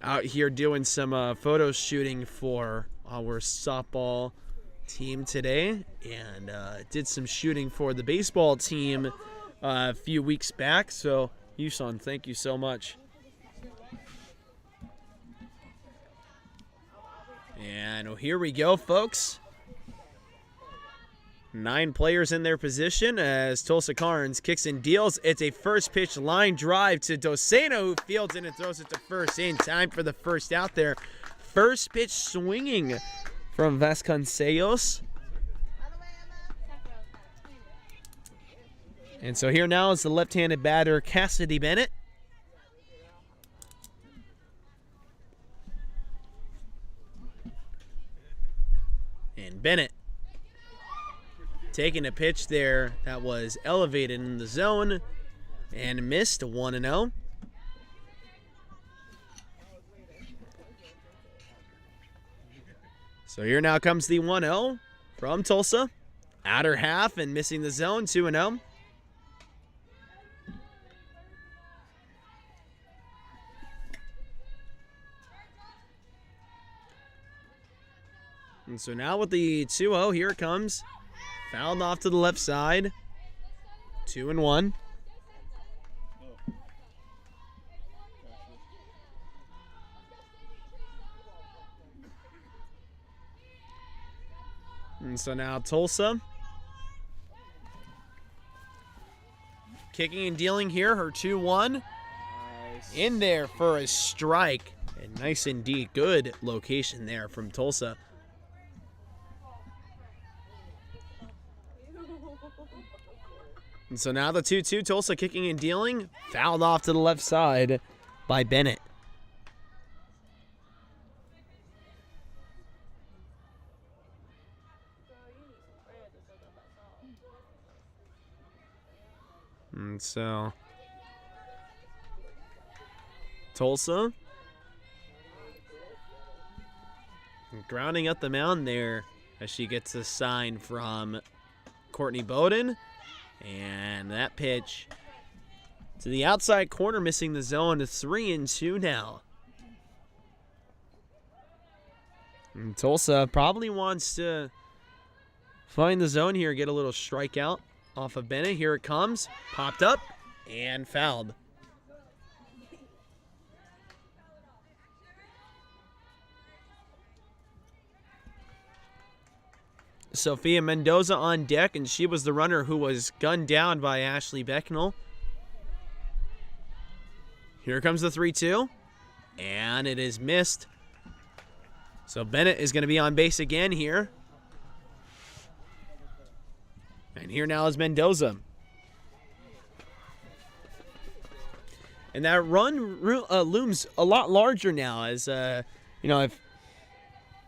out here doing some photo shooting for our softball team today, and did some shooting for the baseball team a few weeks back. So, Uson, thank you so much. And here we go, folks. 9 players in their position as Tulsa Carnes kicks and deals. It's a first pitch line drive to Doceno, who fields it and throws it to first in time for the first out there. First pitch swinging from Vasconcelos. And so here now is the left-handed batter, Cassidy Bennett. And Bennett taking a pitch there that was elevated in the zone and missed 1-0. So here now comes the 1-0 from Tulsa. Outer half and missing the zone, 2-0. And so now with the 2-0, here it comes. Fouled off to the left side. 2-1. And so now Tulsa kicking and dealing here. Her 2-1. Nice. In there for a strike. And nice indeed. Good location there from Tulsa. And so now the 2-2, Tulsa kicking and dealing. Fouled off to the left side by Bennett. And so Tulsa grounding up the mound there as she gets a sign from Courtney Bowden. And that pitch to the outside corner, missing the zone. 3-2 now. And Tulsa probably wants to find the zone here, get a little strikeout off of Bennett. Here it comes. Popped up and fouled. Sophia Mendoza on deck, and she was the runner who was gunned down by Ashley Becknell. Here comes the 3-2, and it is missed. So Bennett is going to be on base again here. And here now is Mendoza. And that run looms a lot larger now as, if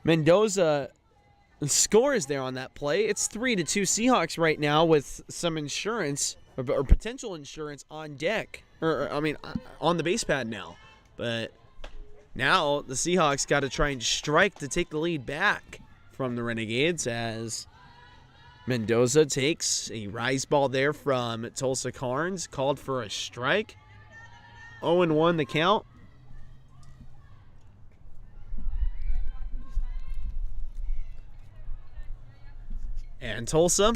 Mendoza scores there on that play, it's 3-2 Seahawks right now with some insurance or potential insurance on deck. On the base pad now. But now the Seahawks got to try and strike to take the lead back from the Renegades as Mendoza takes a rise ball there from Tulsa Carnes, called for a strike. 0-1 the count. And Tulsa,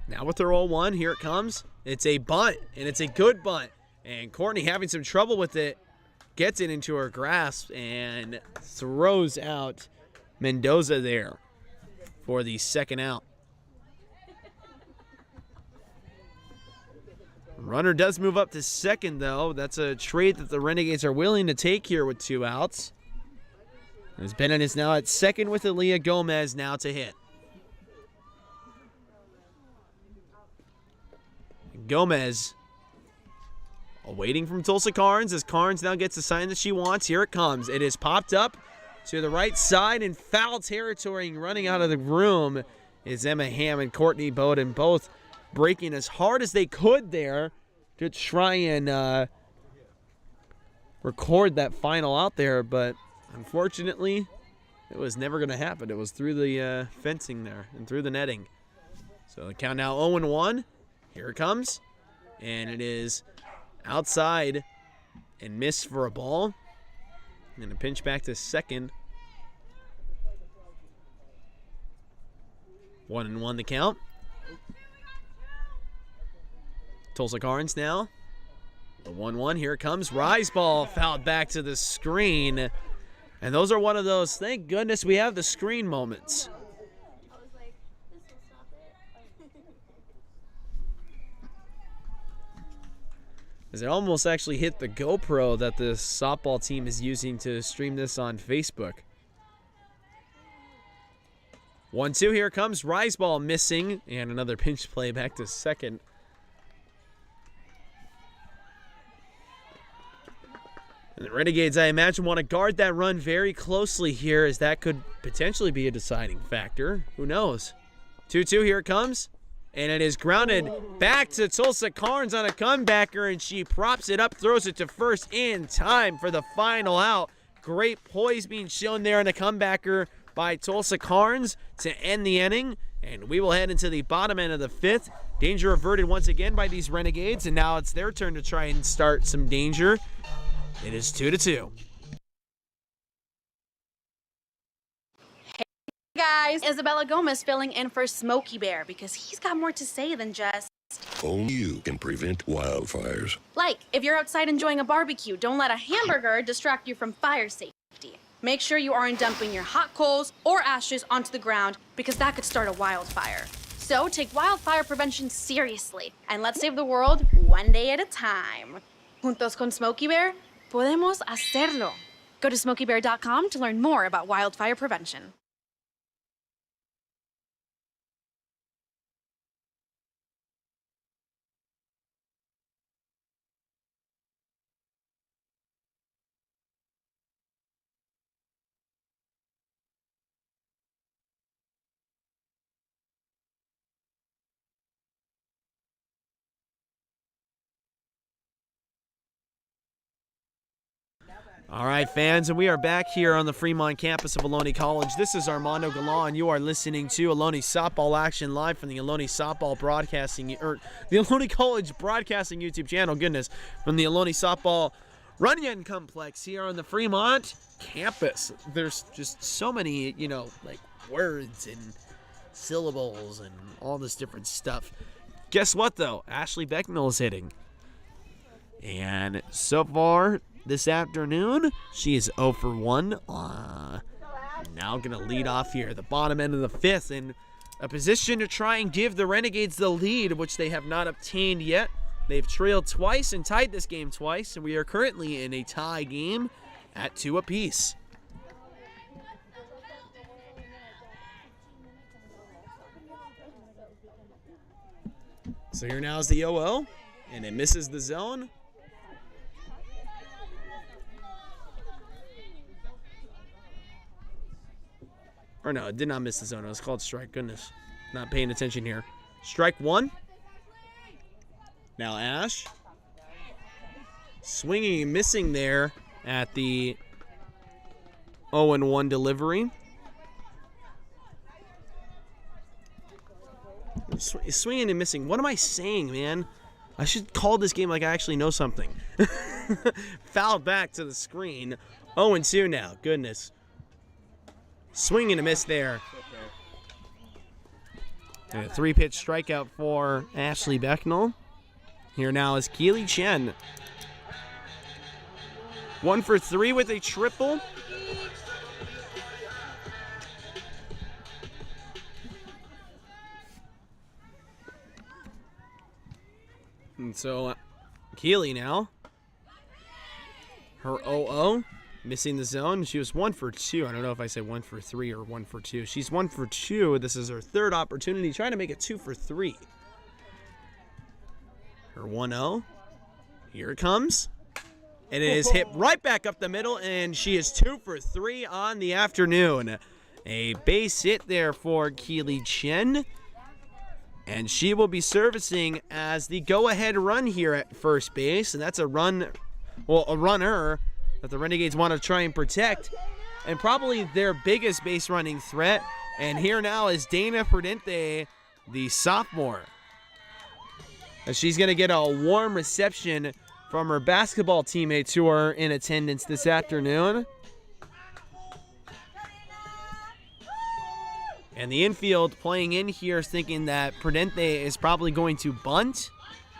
now with their 0-1, here it comes. It's a bunt, and it's a good bunt. And Courtney having some trouble with it, gets it into her grasp and throws out Mendoza there for the second out. Runner does move up to second, though. That's a trade that the Renegades are willing to take here with 2 outs. As Bennett is now at second with Aaliyah Gomez now to hit. Gomez awaiting from Tulsa Carnes as Carnes now gets the sign that she wants. Here it comes. It is popped up to the right side in foul territory, and running out of the room is Emma Hamm and Courtney Bowden, both breaking as hard as they could there Could try and record that final out there, but unfortunately, it was never going to happen. It was through the fencing there and through the netting. So the count now 0-1. Here it comes. And it is outside and missed for a ball. And a pinch back to second. 1-1 the count. Tulsa Carnes now. The 1-1. Here it comes. Rise ball fouled back to the screen. And those are one of those, thank goodness we have the screen moments. I was like, this will stop it. As it almost actually hit the GoPro that the softball team is using to stream this on Facebook. 1-2, here it comes. Rise ball missing. And another pinch play back to second. And the Renegades, I imagine, want to guard that run very closely here, as that could potentially be a deciding factor. Who knows? 2-2, here it comes. And it is grounded back to Tulsa Carnes on a comebacker, and she props it up, throws it to first in time for the final out. Great poise being shown there on a comebacker by Tulsa Carnes to end the inning. And we will head into the bottom end of the fifth. Danger averted once again by these Renegades, and now it's their turn to try and start some danger. It is 2-2. Hey guys, Isabella Gomez filling in for Smokey Bear because he's got more to say than just... Only you can prevent wildfires. Like, if you're outside enjoying a barbecue, don't let a hamburger distract you from fire safety. Make sure you aren't dumping your hot coals or ashes onto the ground because that could start a wildfire. So take wildfire prevention seriously and let's save the world one day at a time. Juntos con Smokey Bear, podemos hacerlo. Go to smokeybear.com to learn more about wildfire prevention. All right, fans, and we are back here on the Fremont campus of Ohlone College. This is Armando Galan. You are listening to Ohlone softball action live from the Ohlone softball broadcasting, or the Ohlone College broadcasting YouTube channel. Goodness, from the Ohlone softball Runyon complex here on the Fremont campus. There's just so many, like words and syllables and all this different stuff. Guess what, though? Ashley Becknell is hitting, and so far this afternoon, she is 0 for 1. Now going to lead off here, the bottom end of the fifth, in a position to try and give the Renegades the lead, which they have not obtained yet. They've trailed twice and tied this game twice, and we are currently in a tie game at 2 apiece. So here now is the 0-0, and it misses the zone. Or no, it did not miss the zone. It was called strike. Goodness. Not paying attention here. Strike one. Now Ash. Swinging and missing there at the 0-1 delivery. Swinging and missing. What am I saying, man? I should call this game like I actually know something. Fouled back to the screen. 0-2 now. Goodness. Swing and a miss there. And a 3-pitch strikeout for Ashley Becknell. Here now is Keely Chen. 1 for 3 with a triple. And so Keely now. Her 0-0. Missing the zone. She was 1 for 2. I don't know if I say 1 for 3 or 1 for 2. She's 1 for 2. This is her third opportunity, trying to make it 2 for 3. Her 1-0. Here it comes. And it is hit right back up the middle, and she is 2 for 3 on the afternoon. A base hit there for Keely Chen. And she will be servicing as the go-ahead run here at first base. And that's a runner that the Renegades want to try and protect. And probably their biggest base running threat. And here now is Dana Prudente, the sophomore. As she's going to get a warm reception from her basketball teammates who are in attendance this afternoon. And the infield playing in here is thinking that Prudente is probably going to bunt.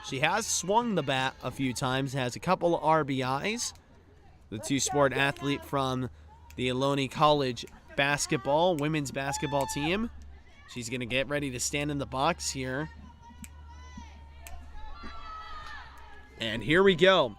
She has swung the bat a few times, has a couple of RBIs. The two-sport athlete from the Ohlone College women's basketball team. She's going to get ready to stand in the box here. And here we go.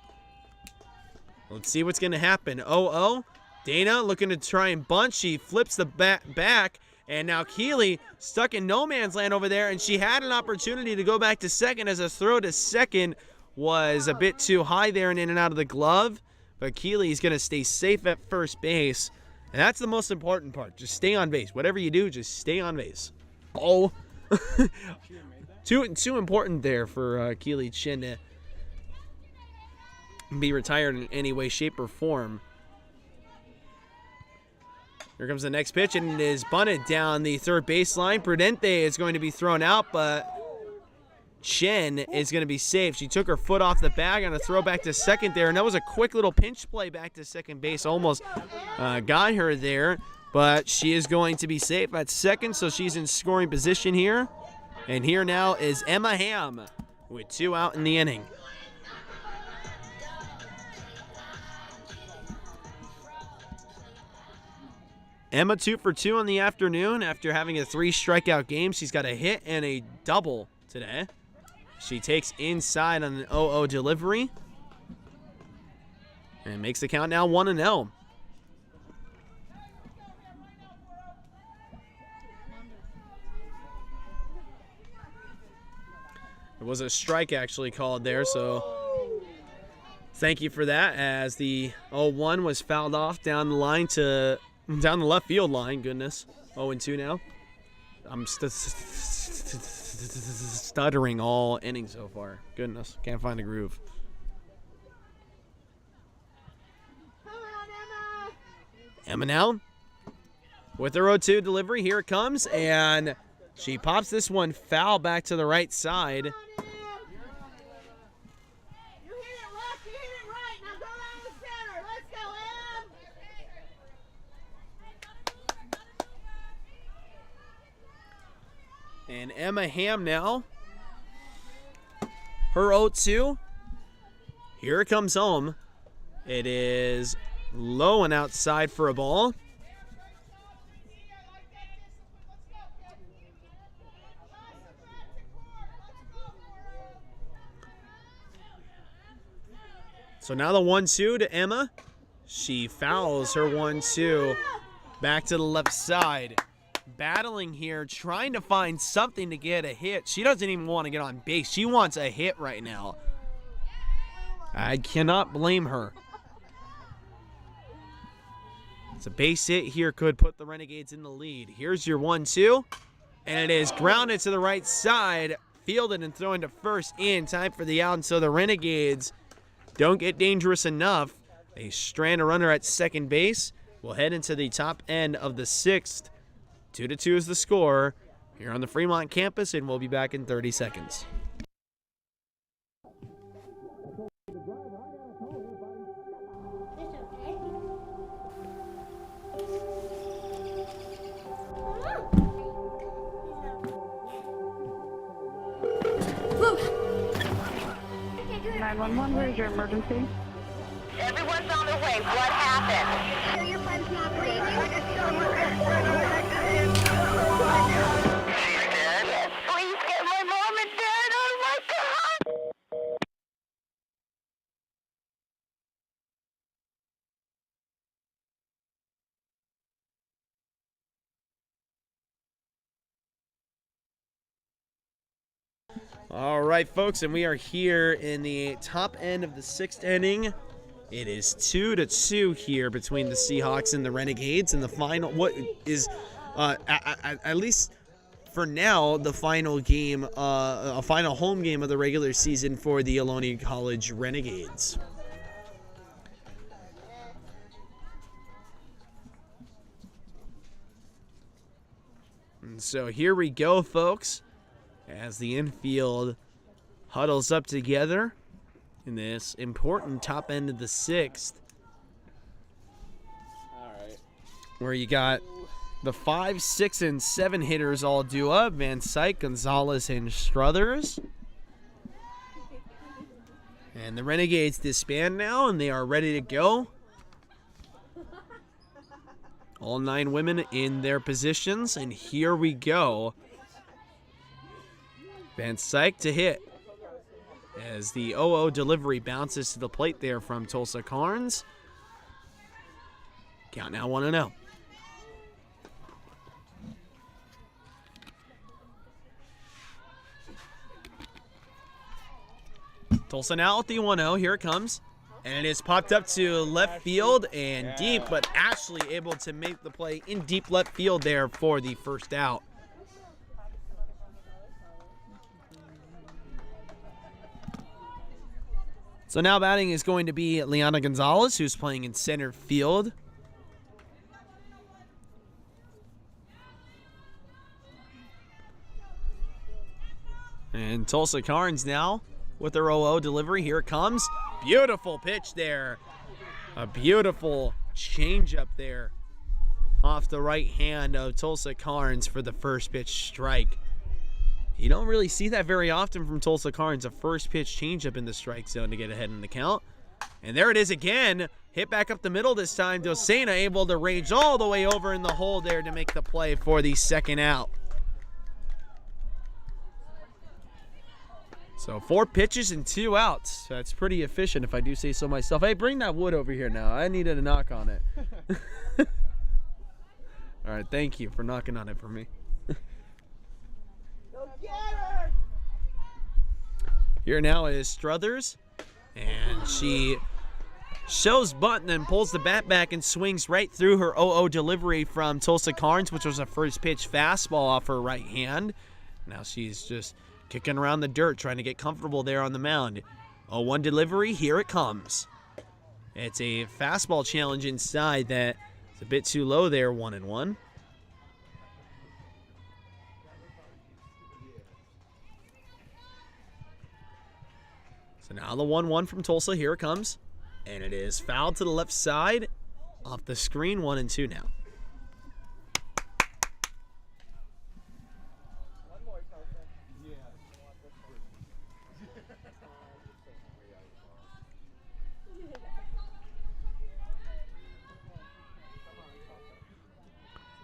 Let's see what's going to happen. 0-0. Dana looking to try and bunt. She flips the bat back. And now Keeley stuck in no man's land over there. And she had an opportunity to go back to second as a throw to second was a bit too high there and in and out of the glove. But Keeley's going to stay safe at first base. And that's the most important part. Just stay on base. Whatever you do, just stay on base. Oh. too important there for Keeley Chin to be retired in any way, shape, or form. Here comes the next pitch, and it is bunted down the third baseline. Prudente is going to be thrown out, but Chen is going to be safe. She took her foot off the bag on a throw back to second there, and that was a quick little pinch play back to second base. Almost got her there, but she is going to be safe at second, so she's in scoring position here. And here now is Emma Ham with 2 out in the inning. Emma 2 for 2 on the afternoon after having a 3-strikeout game. She's got a hit and a double today. She takes inside on an 0-0 delivery. And makes the count now 1-0. It was a strike actually called there, so thank you for that, as the 0-1 was fouled off down the line down the left field line. Goodness. 0-2 now. I'm stuttering all inning so far. Goodness. Can't find a groove. Emma now with her 0-2 delivery. Here it comes, and she pops this one foul back to the right side. And Emma Ham now, her 0-2. Here it comes home. It is low and outside for a ball. So now the 1-2 to Emma. She fouls her 1-2 back to the left side. Battling here, trying to find something to get a hit. She doesn't even want to get on base. She wants a hit right now. I cannot blame her. It's a base hit here, could put the Renegades in the lead. Here's your 1-2, and it is grounded to the right side, fielded and thrown to first in time for the out, and so the Renegades don't get dangerous enough. They strand a runner at second base. We'll head into the top end of the 6th. 2-2 is the score here on the Fremont campus, and we'll be back in 30 seconds. Okay, 911, where's your emergency? Everyone's on their way. What happened? Your friend's not breathing. She's dead? Yes, please get my mom and dad. Oh my God! All right, folks, and we are here in the top end of the 6th inning. It is 2-2 here between the Seahawks and the Renegades in the final. What is at least for now, the final game, a final home game of the regular season for the Ohlone College Renegades. And so here we go, folks, as the infield huddles up together in this important top end of the 6th. Where you got the 5, 6, and 7 hitters all due up. Van Syke, Gonzalez, and Struthers. And the Renegades disband now, and they are ready to go. All 9 women in their positions, and here we go. Van Syke to hit as the 0-0 delivery bounces to the plate there from Tulsa Carnes. Count now 1-0. Tulsa now at the 1-0. Here it comes. And it is popped up to left field and deep, but Ashley able to make the play in deep left field there for the first out. So now batting is going to be Liana Gonzalez, who's playing in center field. And Tulsa Carnes now with their 0-0 delivery. Here it comes. Beautiful pitch there. A beautiful changeup there off the right hand of Tulsa Carnes for the first pitch strike. You don't really see that very often from Tulsa Carnes, a first pitch changeup in the strike zone to get ahead in the count. And there it is again. Hit back up the middle this time. Docena able to range all the way over in the hole there to make the play for the second out. So 4 pitches and 2 outs. That's pretty efficient if I do say so myself. Hey, bring that wood over here now. I needed a knock on it. All right, thank you for knocking on it for me. Here now is Struthers, and she shows bunt and pulls the bat back and swings right through her 0-0 delivery from Tulsa Carnes, which was a first pitch fastball off her right hand. Now she's just kicking around the dirt, trying to get comfortable there on the mound. 0-1 delivery, here it comes. It's a fastball challenge inside that is a bit too low there, 1-1. So now the 1-1 from Tulsa, here it comes. And it is fouled to the left side off the screen, 1-2 now.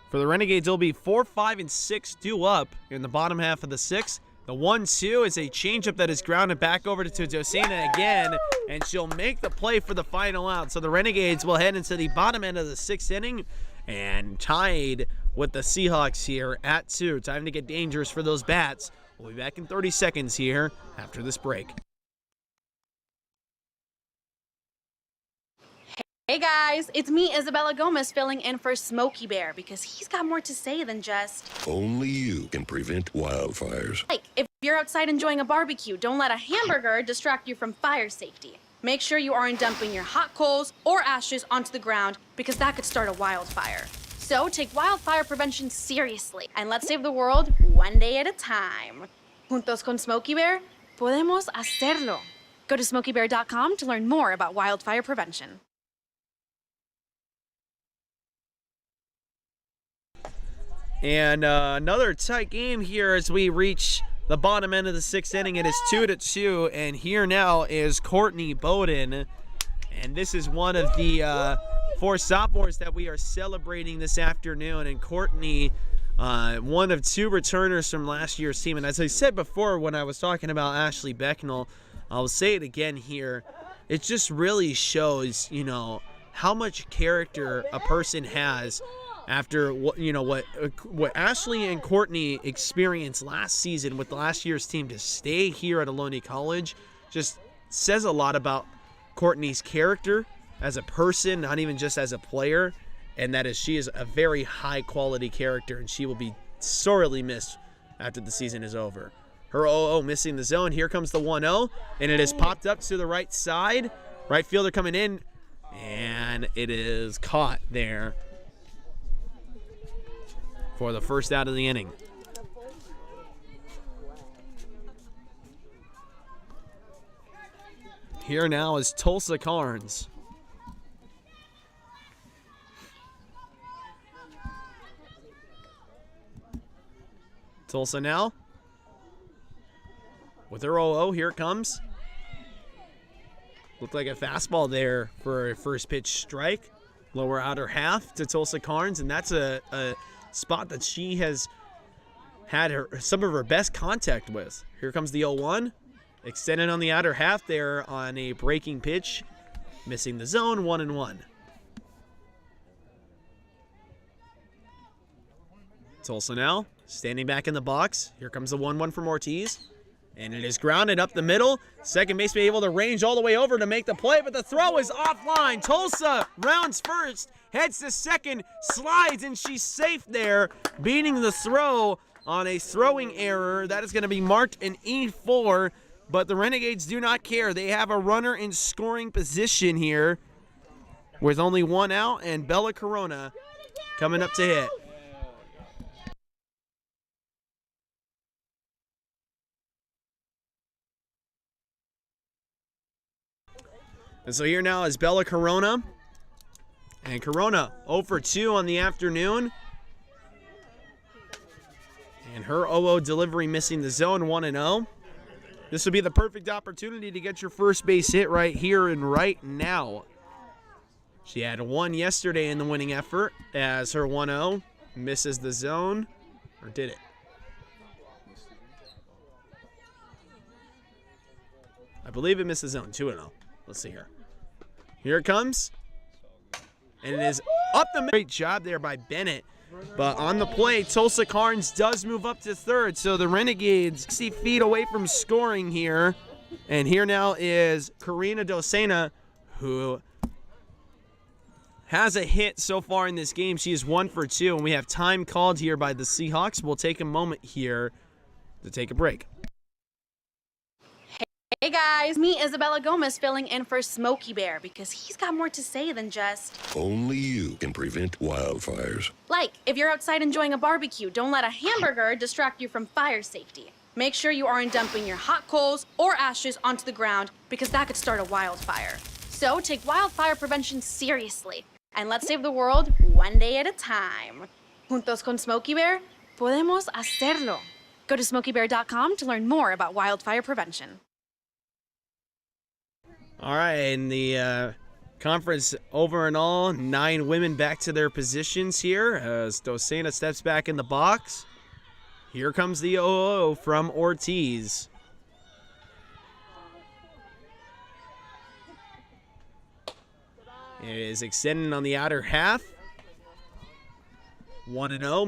For the Renegades, it'll be 4, 5, and 6 due up in the bottom half of the 6th. The 1-2 is a changeup that is grounded back over to Docena again, and she'll make the play for the final out. So the Renegades will head into the bottom end of the 6th inning and tied with the Seahawks here at 2. Time to get dangerous for those bats. We'll be back in 30 seconds here after this break. Hey guys, it's me, Isabella Gomez, filling in for Smokey Bear because he's got more to say than just... Only you can prevent wildfires. Like, if you're outside enjoying a barbecue, don't let a hamburger distract you from fire safety. Make sure you aren't dumping your hot coals or ashes onto the ground because that could start a wildfire. So take wildfire prevention seriously and let's save the world one day at a time. Juntos con Smokey Bear, podemos hacerlo. Go to smokeybear.com to learn more about wildfire prevention. And another tight game here as we reach the bottom end of the 6th inning. It is 2-2, and here now is Courtney Bowden. And this is one of the 4 sophomores that we are celebrating this afternoon. And Courtney, one of 2 returners from last year's team. And as I said before when I was talking about Ashley Becknell, I'll say it again here. It just really shows, you know, how much character a person has after what Ashley and Courtney experienced last season with last year's team. To stay here at Ohlone College just says a lot about Courtney's character as a person, not even just as a player, and that is she is a very high quality character, and she will be sorely missed after the season is over. Her 0-0 missing the zone. Here comes the 1-0, and it is popped up to the right side. Right fielder coming in, and it is caught there for the first out of the inning. Here now is Tulsa Carnes. Tulsa now with her 0-0. Here it comes. Looked like a fastball there for a first pitch strike. Lower outer half to Tulsa Carnes, and that's a spot that she has had some of her best contact with. Here comes the 0-1. Extended on the outer half there on a breaking pitch. Missing the zone, 1-1. Tulsa now standing back in the box. Here comes the 1-1 from Ortiz. And it is grounded up the middle. Second baseman able to range all the way over to make the play, but the throw is offline. Tulsa rounds first, heads to second, slides, and she's safe there, beating the throw on a throwing error. That is going to be marked an E4, but the Renegades do not care. They have a runner in scoring position here with only one out, and Bella Corona coming up to hit. And so here now is Bella Corona. And Corona 0 for 2 on the afternoon. And her 0-0 delivery missing the zone, 1-0. This would be the perfect opportunity to get your first base hit right here and right now. She had one yesterday in the winning effort as her 1-0 misses the zone. Or did it? I believe it missed the zone, 2-0. Let's see here. Here it comes. And it is up the middle. Great job there by Bennett. But on the play, Tulsa Carnes does move up to third. So the Renegades 60 feet away from scoring here. And here now is Karina Docena, who has a hit so far in this game. She is 1 for 2. And we have time called here by the Seahawks. We'll take a moment here to take a break. Hey guys, me Isabella Gomez filling in for Smokey Bear because he's got more to say than just... Only you can prevent wildfires. Like, if you're outside enjoying a barbecue, don't let a hamburger distract you from fire safety. Make sure you aren't dumping your hot coals or ashes onto the ground because that could start a wildfire. So take wildfire prevention seriously and let's save the world one day at a time. Juntos con Smokey Bear, podemos hacerlo. Go to smokeybear.com to learn more about wildfire prevention. All right, and the conference over and all, 9 women back to their positions here as Docena steps back in the box. Here comes the 0-0 from Ortiz. It is extended on the outer half. 1-0.